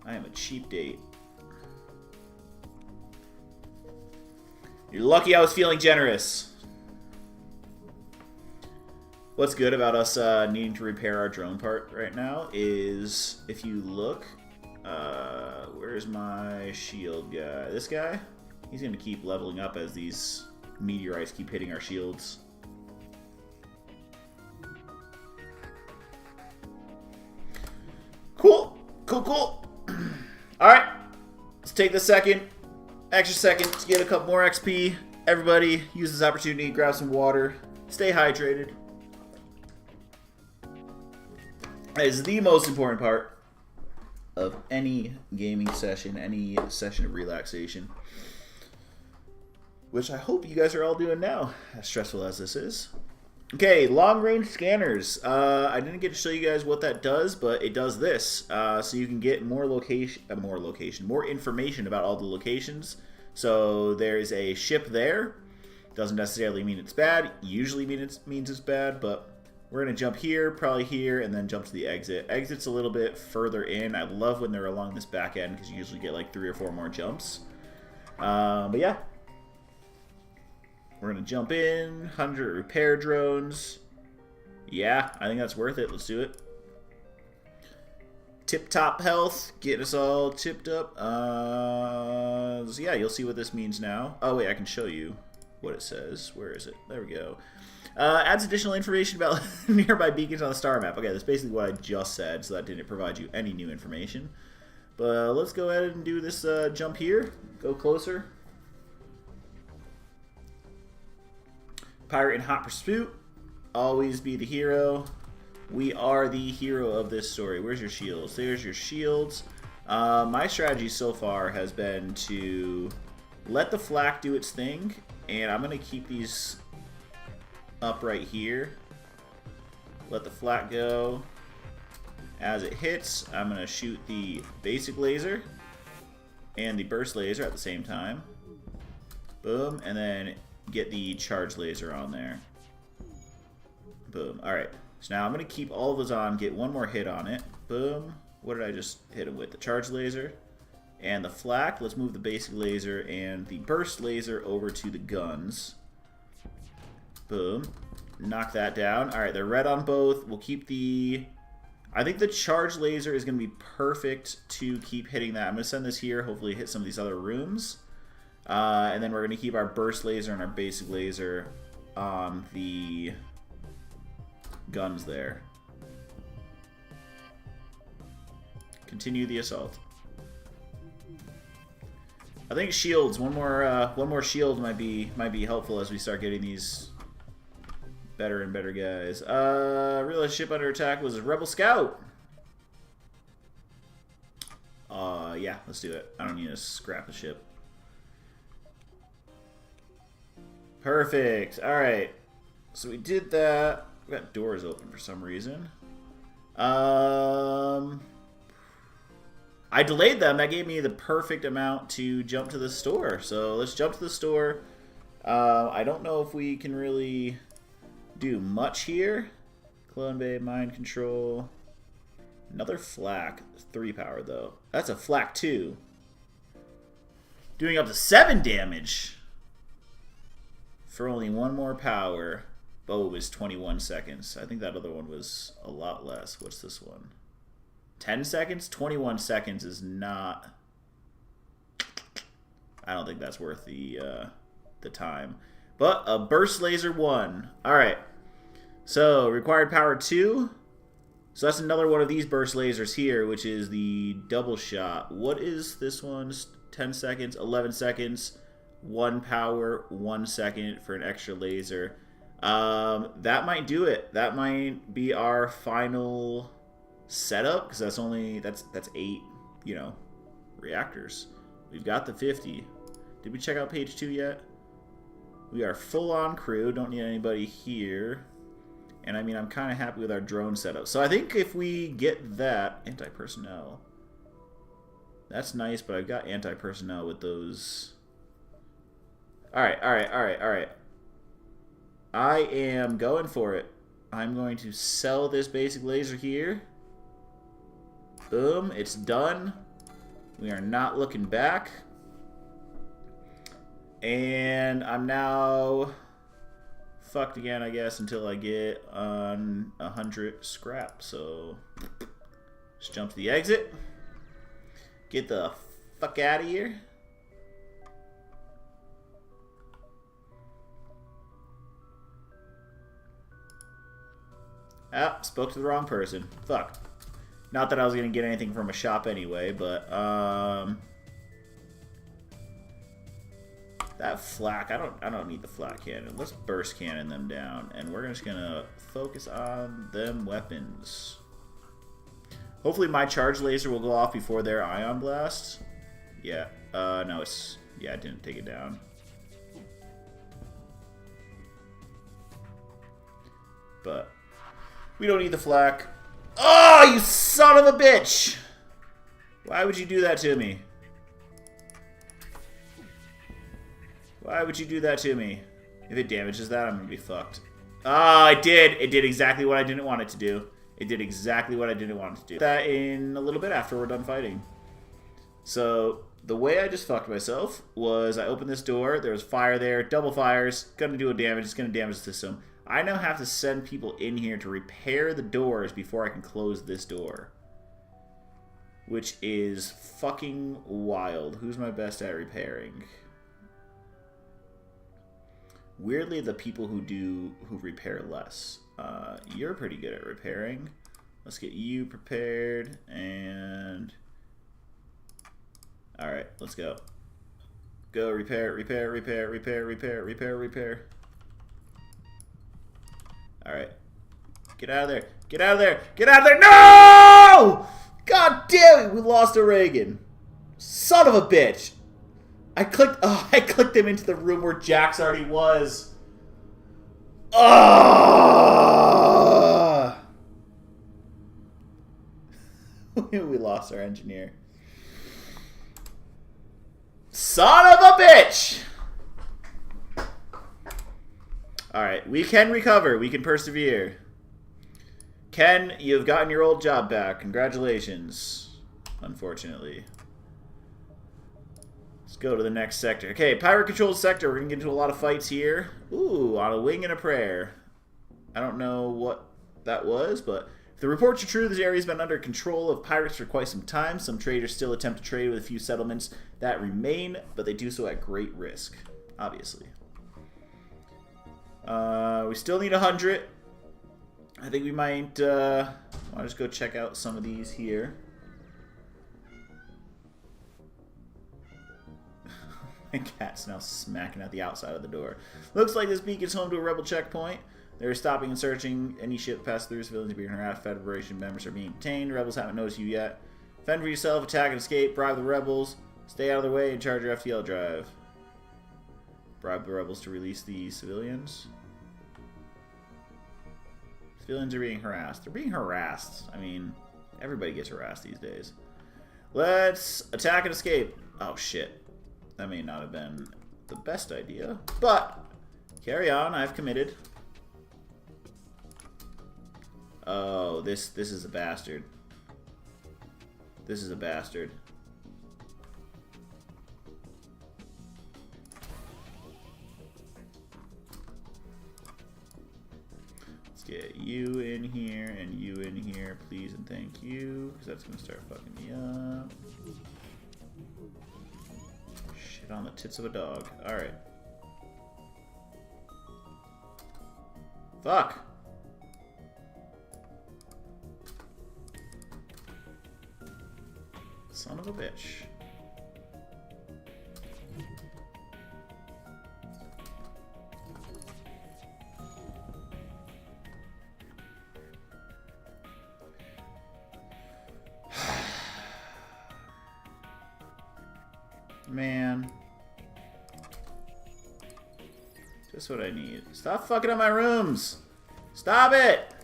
I am a cheap date. You're lucky I was feeling generous. What's good about us needing to repair our drone part right now is, if you look, where's my shield guy? This guy? He's going to keep leveling up as these meteorites keep hitting our shields. Cool. Cool, cool. Alright, let's take the extra second to get a couple more XP. Everybody, use this opportunity, grab some water, stay hydrated. That is the most important part of any gaming session, any session of relaxation. Which I hope you guys are all doing now, as stressful as this is. Okay, long-range scanners. I didn't get to show you guys what that does, but it does this. So you can get more information about all the locations. So there's a ship there. Doesn't necessarily mean it's bad. Usually means it's bad, but we're going to jump here, probably here, and then jump to the exit. Exit's a little bit further in. I love when they're along this back end because you usually get like 3 or 4 more jumps. But yeah. We're going to jump in, 100 repair drones. Yeah, I think that's worth it. Let's do it. Tip-top health, get us all tipped up. So yeah, you'll see what this means now. Oh, wait, I can show you what it says. Where is it? There we go. Adds additional information about nearby beacons on the star map. Okay, that's basically what I just said, so that didn't provide you any new information. But let's go ahead and do this jump here. Go closer. Pirate in hot pursuit. Always be the hero. We are the hero of this story. Where's your shields? There's your shields. My strategy so far has been to let the flak do its thing, and I'm going to keep these up right here. Let the flak go. As it hits, I'm going to shoot the basic laser and the burst laser at the same time. Boom, and then get the charge laser on there. Boom. Alright. So now I'm going to keep all of those on, get one more hit on it. Boom. What did I just hit it with? The charge laser and the flak. Let's move the basic laser and the burst laser over to the guns. Boom. Knock that down. Alright, they're red on both. We'll keep the... I think the charge laser is going to be perfect to keep hitting that. I'm going to send this here, hopefully hit some of these other rooms. And then we're going to keep our burst laser and our basic laser on the guns there. Continue the assault. I think shields. One more shield might be helpful as we start getting these better and better guys. Realized ship under attack was a rebel scout. Yeah, let's do it. I don't need to scrap the ship. Perfect. Alright. So we did that. We got doors open for some reason. I delayed them. That gave me the perfect amount to jump to the store. So let's jump to the store. I don't know if we can really do much here. Clone Bay, mind control. Another flak. 3 power though. That's a flak 2. Doing up to 7 damage. For only 1 more power. Oh, it was 21 seconds. I think that other one was a lot less. What's this one? 10 seconds? 21 seconds is not... I don't think that's worth the time. But a burst laser 1. Alright. So, required power 2. So that's another one of these burst lasers here, which is the double shot. What is this one? 10 seconds, 11 seconds, 1 power, 1 second for an extra laser. That might do it. That might be our final setup, because that's 8, you know, reactors. We've got the 50. Did we check out page 2 yet? We are full on crew. Don't need anybody here. And I mean, I'm kind of happy with our drone setup. So I think if we get that anti-personnel, that's nice. But I've got anti-personnel with those. All right. I am going for it. I'm going to sell this basic laser here. Boom, it's done. We are not looking back. And I'm now fucked again, I guess, until I get on 100 scrap. So just jump to the exit. Get the fuck out of here. Ah, spoke to the wrong person. Fuck. Not that I was gonna get anything from a shop anyway, but that flak, I don't need the flak cannon. Let's burst cannon them down, and we're just gonna focus on them weapons. Hopefully my charge laser will go off before their ion blast. Yeah. No, it's... Yeah, I didn't take it down. But we don't need the flak. Oh, you son of a bitch! Why would you do that to me? Why would you do that to me? If it damages that, I'm gonna be fucked. Ah, it did! It did exactly what I didn't want it to do. It did exactly what I didn't want it to do. That in a little bit after we're done fighting. So, the way I just fucked myself was I opened this door, there was fire there, double fires, gonna do a damage, it's gonna damage the system. I now have to send people in here to repair the doors before I can close this door. Which is fucking wild. Who's my best at repairing? Weirdly, the people who repair less. You're pretty good at repairing. Let's get you prepared, and... Alright, let's go. Go, repair, repair, repair, repair, repair, repair, repair. Alright. Get out of there. Get out of there. Get out of there. No! God damn it, we lost a Reagan. Son of a bitch. I clicked him into the room where Jax already was. We lost our engineer. Son of a bitch! Alright, we can recover. We can persevere. Ken, you've gotten your old job back. Congratulations. Unfortunately. Let's go to the next sector. Okay, pirate-controlled sector. We're going to get into a lot of fights here. Ooh, on a wing and a prayer. I don't know what that was, but if the reports are true, this area has been under control of pirates for quite some time. Some traders still attempt to trade with a few settlements that remain, but they do so at great risk, obviously. We still need 100. I think we might I'll just go check out some of these here. My cat's now smacking at the outside of the door. Looks like this beacon is home to a rebel checkpoint. They're stopping and searching any ship passed through. Civilians are being harassed. Federation members are being detained. Rebels haven't noticed you yet. Fend for yourself, attack and escape, bribe the rebels, stay out of their way, and charge your FTL drive. Bribe the rebels to release the civilians. Civilians are being harassed. They're being harassed. I mean, everybody gets harassed these days. Let's attack and escape. Oh, shit. That may not have been the best idea, but carry on. I've committed. Oh, this is a bastard. This is a bastard. you in here and you in here, please and thank you, because that's gonna start fucking me up. Shit on the tits of a dog. All right. Fuck. Son of a bitch. Man. Just what I need. Stop fucking up my rooms! Stop it!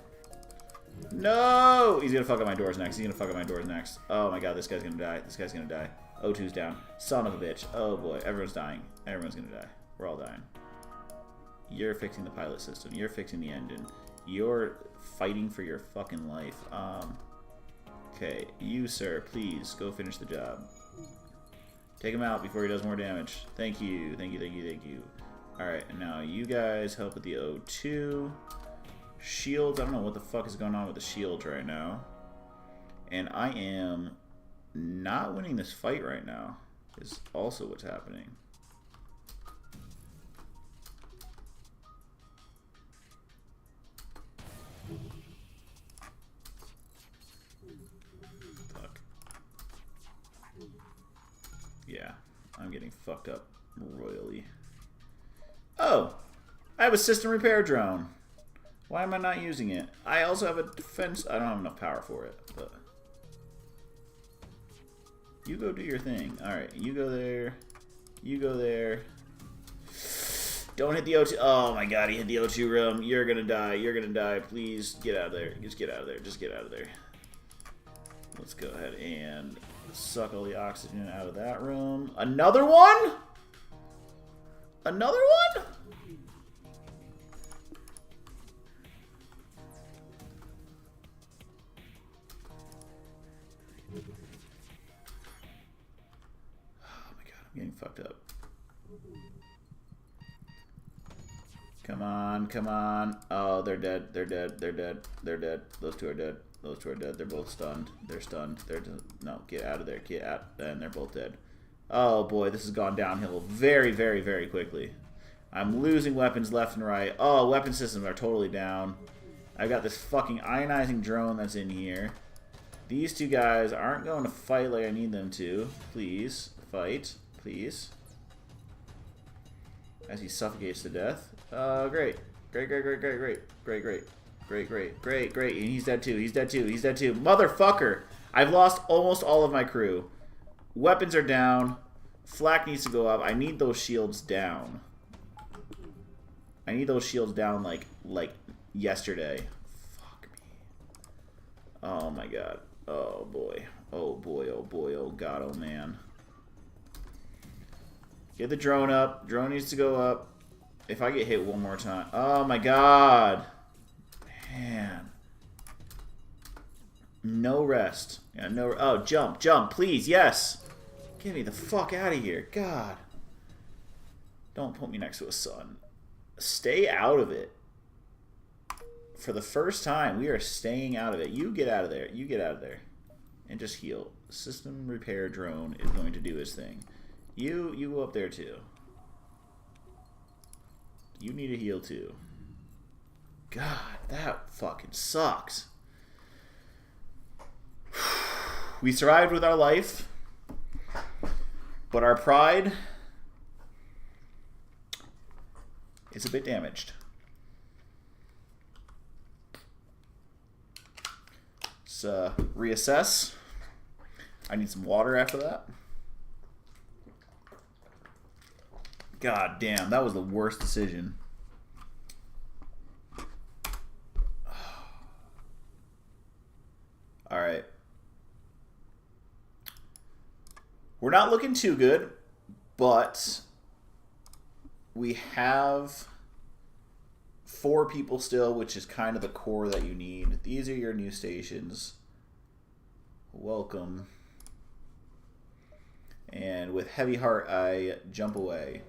No! He's gonna fuck up my doors next. He's gonna fuck up my doors next. Oh my god, this guy's gonna die. This guy's gonna die. O2's down. Son of a bitch. Oh boy, everyone's dying. Everyone's gonna die. We're all dying. You're fixing the pilot system. You're fixing the engine. You're fighting for your fucking life. Okay, you, sir, please go finish the job. Take him out before he does more damage. Thank you, thank you, thank you, thank you. Alright, and now you guys help with the O2. Shields, I don't know what the fuck is going on with the shields right now. And I am not winning this fight right now, is also what's happening. Fuck. Yeah, I'm getting fucked up royally. Oh! I have a system repair drone. Why am I not using it? I also have a defense... I don't have enough power for it, but... You go do your thing. Alright, you go there. You go there. Don't hit the O2. Oh my god, he hit the O2 room. You're gonna die. You're gonna die. Please get out of there. Just get out of there. Just get out of there. Let's go ahead and suck all the oxygen out of that room. Another one? Another one? Getting fucked up. Come on, come on. Oh, they're dead. They're dead. They're dead. They're dead. Those two are dead. Those two are dead. They're both stunned. They're stunned. No, get out of there. Get out. And they're both dead. Oh boy, this has gone downhill very, very, very quickly. I'm losing weapons left and right. Oh, weapon systems are totally down. I've got this fucking ionizing drone that's in here. These two guys aren't going to fight like I need them to. Please, fight. Please. As he suffocates to death. Great. Great, great, great, great, great. Great, great. Great, great, great, great. And he's dead too. He's dead too. He's dead too. Motherfucker! I've lost almost all of my crew. Weapons are down. Flak needs to go up. I need those shields down. I need those shields down like yesterday. Fuck me. Oh my god. Oh boy. Oh boy, oh boy, oh god, oh man. Get the drone up. Drone needs to go up. If I get hit one more time. Oh my god. Man. No rest. Yeah, no. Oh, jump, jump, please, yes. Get me the fuck out of here. God. Don't put me next to a sun. Stay out of it. For the first time, we are staying out of it. You get out of there. You get out of there. And just heal. System repair drone is going to do his thing. You go up there too. You need to heal too. God, that fucking sucks. We survived with our life, but our pride is a bit damaged. Let's reassess. I need some water after that. God damn, that was the worst decision. Alright. We're not looking too good, but we have 4 people still, which is kind of the core that you need. These are your new stations. Welcome. And with heavy heart, I jump away.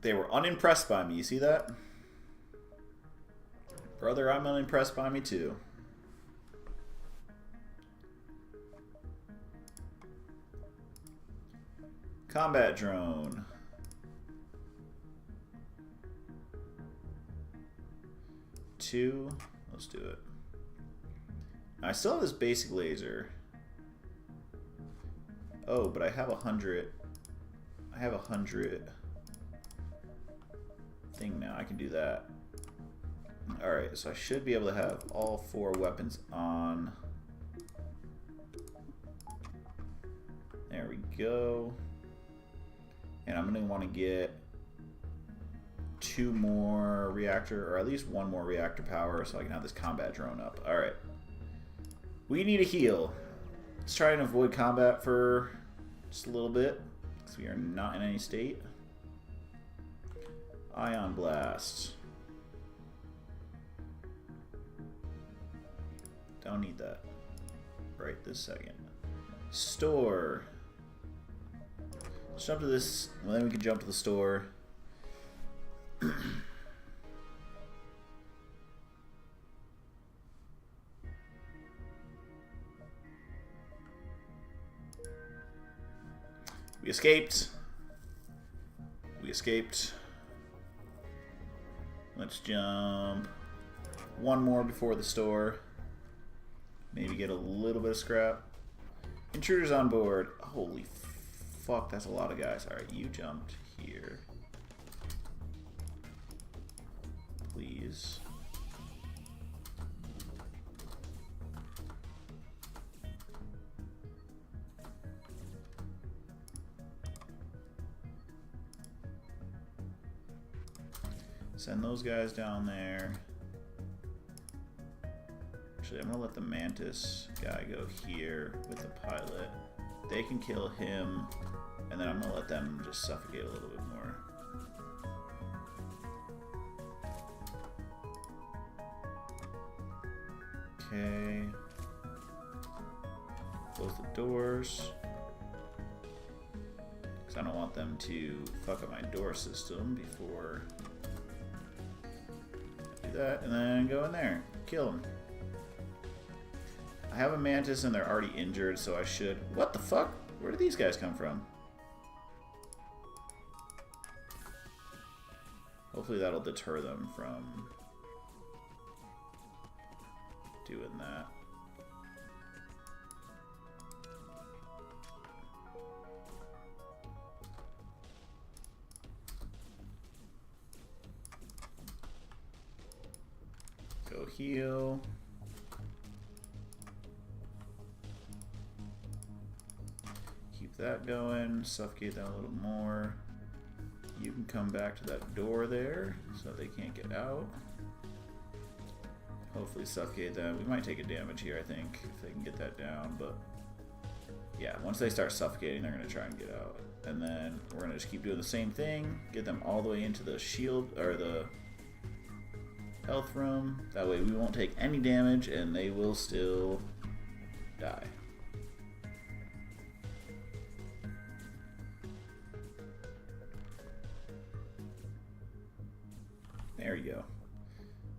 They were unimpressed by me. You see that? Brother, I'm unimpressed by me too. Combat drone. Two. Let's do it. I still have this basic laser. Oh, but I have 100. I have 100 thing now. I can do that. Alright, so I should be able to have all 4 weapons on. There we go. And I'm going to want to get 2 more reactor, or at least 1 more reactor power so I can have this combat drone up. Alright. We need a heal. Let's try and avoid combat for just a little bit, because we are not in any state. Ion Blast. Don't need that right this second. Store. Let's jump to this. Well, then we can jump to the store. We escaped. We escaped. Let's jump 1 more before the store. Maybe get a little bit of scrap. Intruders on board. Holy fuck, that's a lot of guys. Alright, you jumped here. Please. Send those guys down there. Actually, I'm gonna let the Mantis guy go here with the pilot. They can kill him, and then I'm gonna let them just suffocate a little bit more. Okay. Close the doors. Because I don't want them to fuck up my door system before I do that. And then go in there. Kill them. I have a Mantis and they're already injured, so I should... What the fuck? Where did these guys come from? Hopefully that'll deter them from doing that. Go heal. Keep that going. Suffocate that a little more. You can come back to that door there so they can't get out. Hopefully suffocate them. We might take a damage here, I think, if they can get that down. But yeah, once they start suffocating, they're going to try and get out. And then we're going to just keep doing the same thing. Get them all the way into the shield, or the health room. That way we won't take any damage and they will still die. There you go.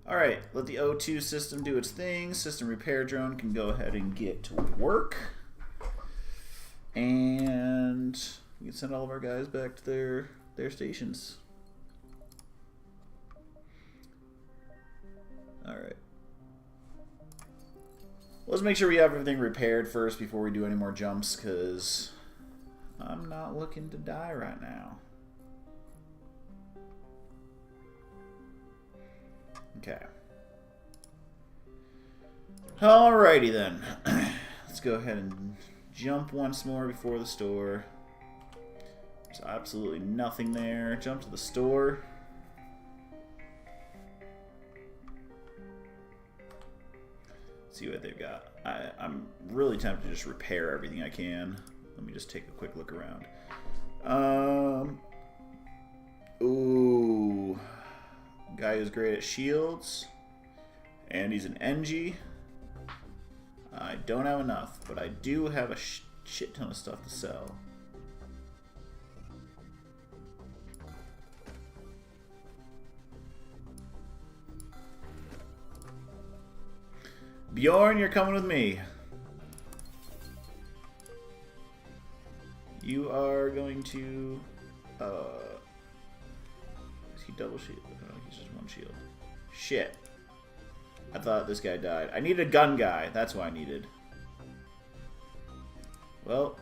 Alright, let the O2 system do its thing. System repair drone can go ahead and get to work. And we can send all of our guys back to their stations. Alright. Let's make sure we have everything repaired first before we do any more jumps, because I'm not looking to die right now. Okay. Alrighty then. Let's go ahead and jump once more before the store. There's absolutely nothing there. Jump to the store. See what they've got. I'm really tempted to just repair everything I can. Let me just take a quick look around. Ooh. Guy who's great at shields. And he's an NG. I don't have enough, but I do have a shit ton of stuff to sell. Bjorn, you're coming with me. You are going to... is he double shield? No, he's just one shield. Shit. I thought this guy died. I needed a gun guy. That's what I needed. Well.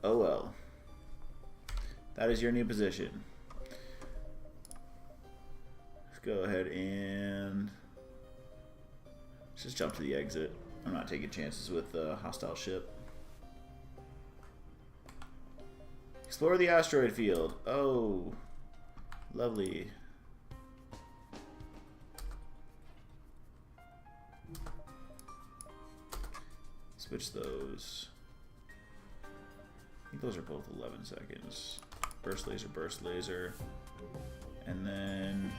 Oh well. That is your new position. Let's go ahead and... let's just jump to the exit. I'm not taking chances with the hostile ship. Explore the asteroid field. Oh, lovely. Switch those. I think those are both 11 seconds. Burst laser, burst laser. And then...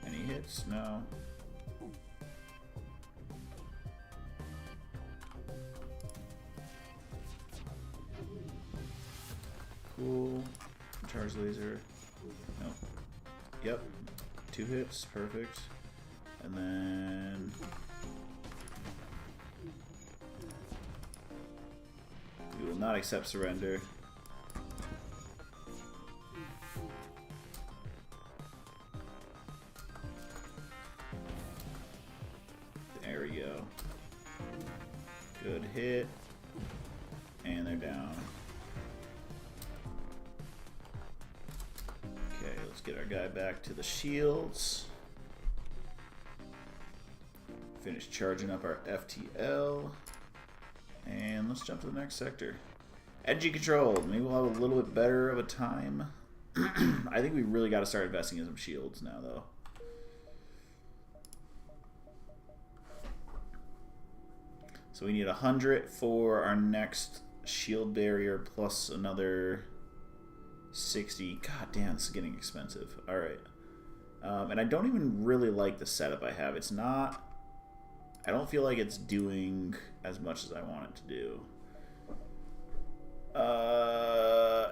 any hits? No. Cool. Charge laser. Nope. Yep. 2 hits. Perfect. And then... we will not accept surrender. There we go. Good hit. And they're down. Let's get our guy back to the shields. Finish charging up our FTL. And let's jump to the next sector. Energy controlled. Maybe we'll have a little bit better of a time. I think we really got to start investing in some shields now, though. So we need 100 for our next shield barrier plus another 60. God damn, this is getting expensive. Alright. And I don't even really like the setup I have. It's not... I don't feel like it's doing as much as I want it to do.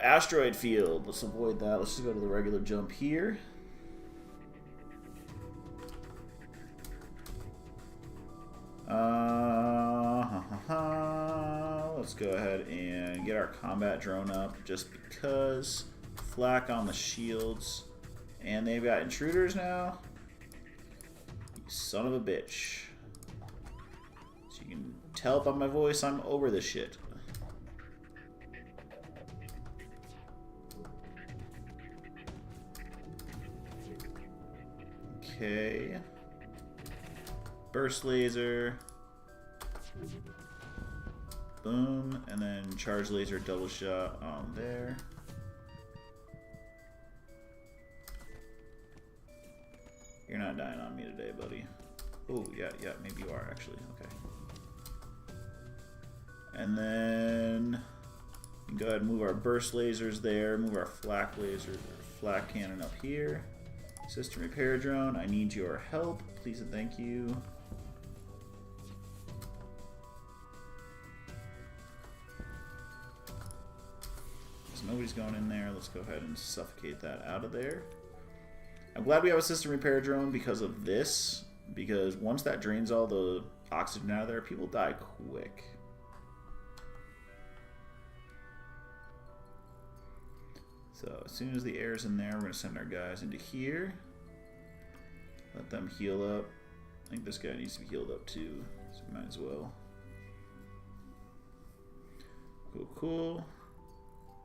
Asteroid field. Let's avoid that. Let's just go to the regular jump here. Let's go ahead and get our combat drone up just because. Flak on the shields. And they've got intruders now. You son of a bitch. So you can tell by my voice I'm over this shit. Okay. Burst laser. Boom. And then charge laser double shot on there. You're not dying on me today, buddy. Oh, yeah, maybe you are, actually. Okay. And then we can go ahead and move our burst lasers there, move our flak laser, flak cannon up here. System repair drone, I need your help. Please and thank you. So nobody's going in there. Let's go ahead and suffocate that out of there. I'm glad we have a system repair drone because of this. Because once that drains all the oxygen out of there, people die quick. So as soon as the air's in there, we're going to send our guys into here. Let them heal up. I think this guy needs to be healed up too, so we might as well. Cool, cool.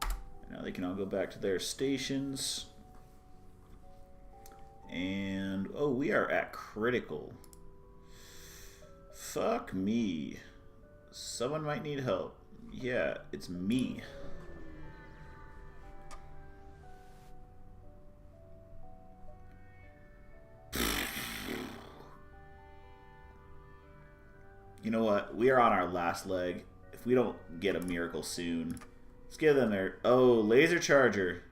And now they can all go back to their stations. And, oh, we are at critical. Fuck me. Someone might need help. Yeah, it's me. You know what? We are on our last leg. If we don't get a miracle soon, let's give them their... oh, laser charger.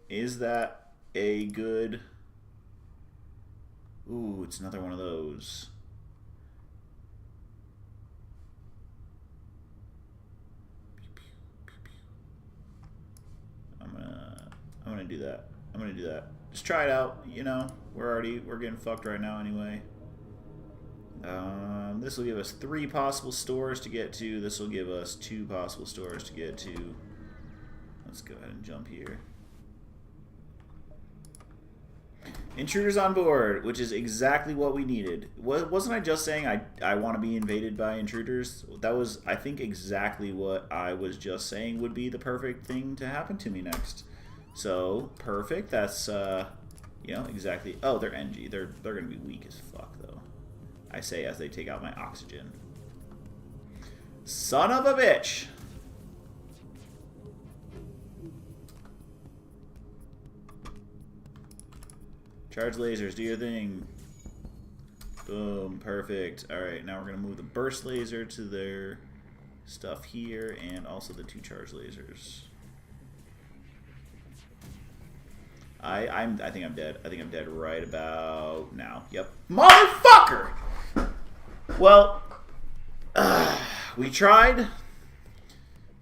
Is that a good... ooh, it's another one of those. gonna do that. I'm gonna do that. Just try it out. You know, we're getting fucked right now anyway. This will give us 3 possible stores to get to. This will give us 2 possible stores to get to. Let's go ahead and jump here. Intruders on board, which is exactly what we needed. Wasn't I just saying I want to be invaded by intruders? That was, I think, exactly what I was just saying would be the perfect thing to happen to me next. So, perfect. That's, you know, exactly. Oh, they're NG. They're going to be weak as fuck, though. I say as they take out my oxygen. Son of a bitch! Charge lasers, do your thing. Boom, perfect. Alright, now we're going to move the burst laser to their stuff here, and also the 2 charge lasers. I think I'm dead. I think I'm dead right about now. Yep. Motherfucker! Well, we tried.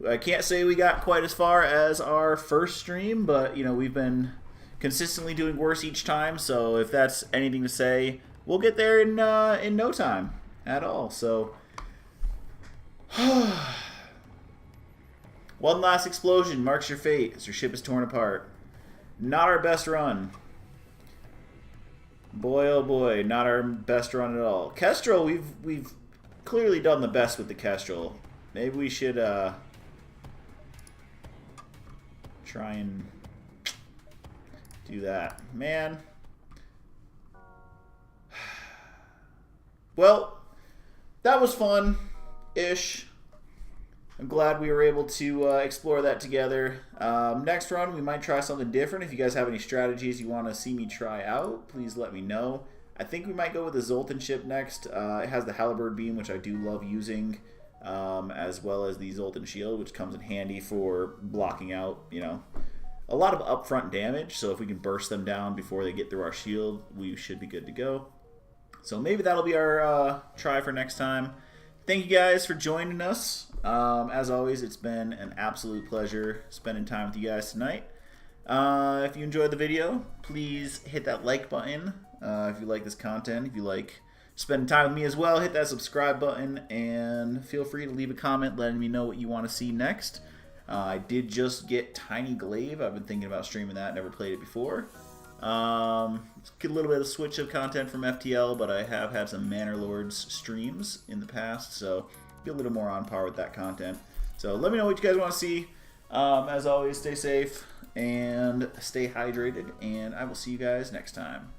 I can't say we got quite as far as our first stream, but, you know, we've been consistently doing worse each time, so if that's anything to say, we'll get there in no time at all. So, one last explosion marks your fate as your ship is torn apart. Not our best run. Boy, oh boy, not our best run at all. Kestrel, we've clearly done the best with the Kestrel. Maybe we should try and do that. Man. Well, that was fun-ish. I'm glad we were able to explore that together. Next run, we might try something different. If you guys have any strategies you want to see me try out, please let me know. I think we might go with the Zoltan ship next. It has the Halberd beam, which I do love using, as well as the Zoltan shield, which comes in handy for blocking out, you know, a lot of upfront damage. So if we can burst them down before they get through our shield, we should be good to go. So maybe that'll be our try for next time. Thank you guys for joining us. As always, it's been an absolute pleasure spending time with you guys tonight. If you enjoyed the video, please hit that like button. If you like this content, if you like spending time with me as well, hit that subscribe button, and feel free to leave a comment letting me know what you want to see next. I did just get Tiny Glaive. I've been thinking about streaming that. Never played it before. Get a little bit of switch of content from FTL, but I have had some Manor Lords streams in the past, so be a little more on par with that content. So let me know what you guys want to see. As always, stay safe and stay hydrated, and I will see you guys next time.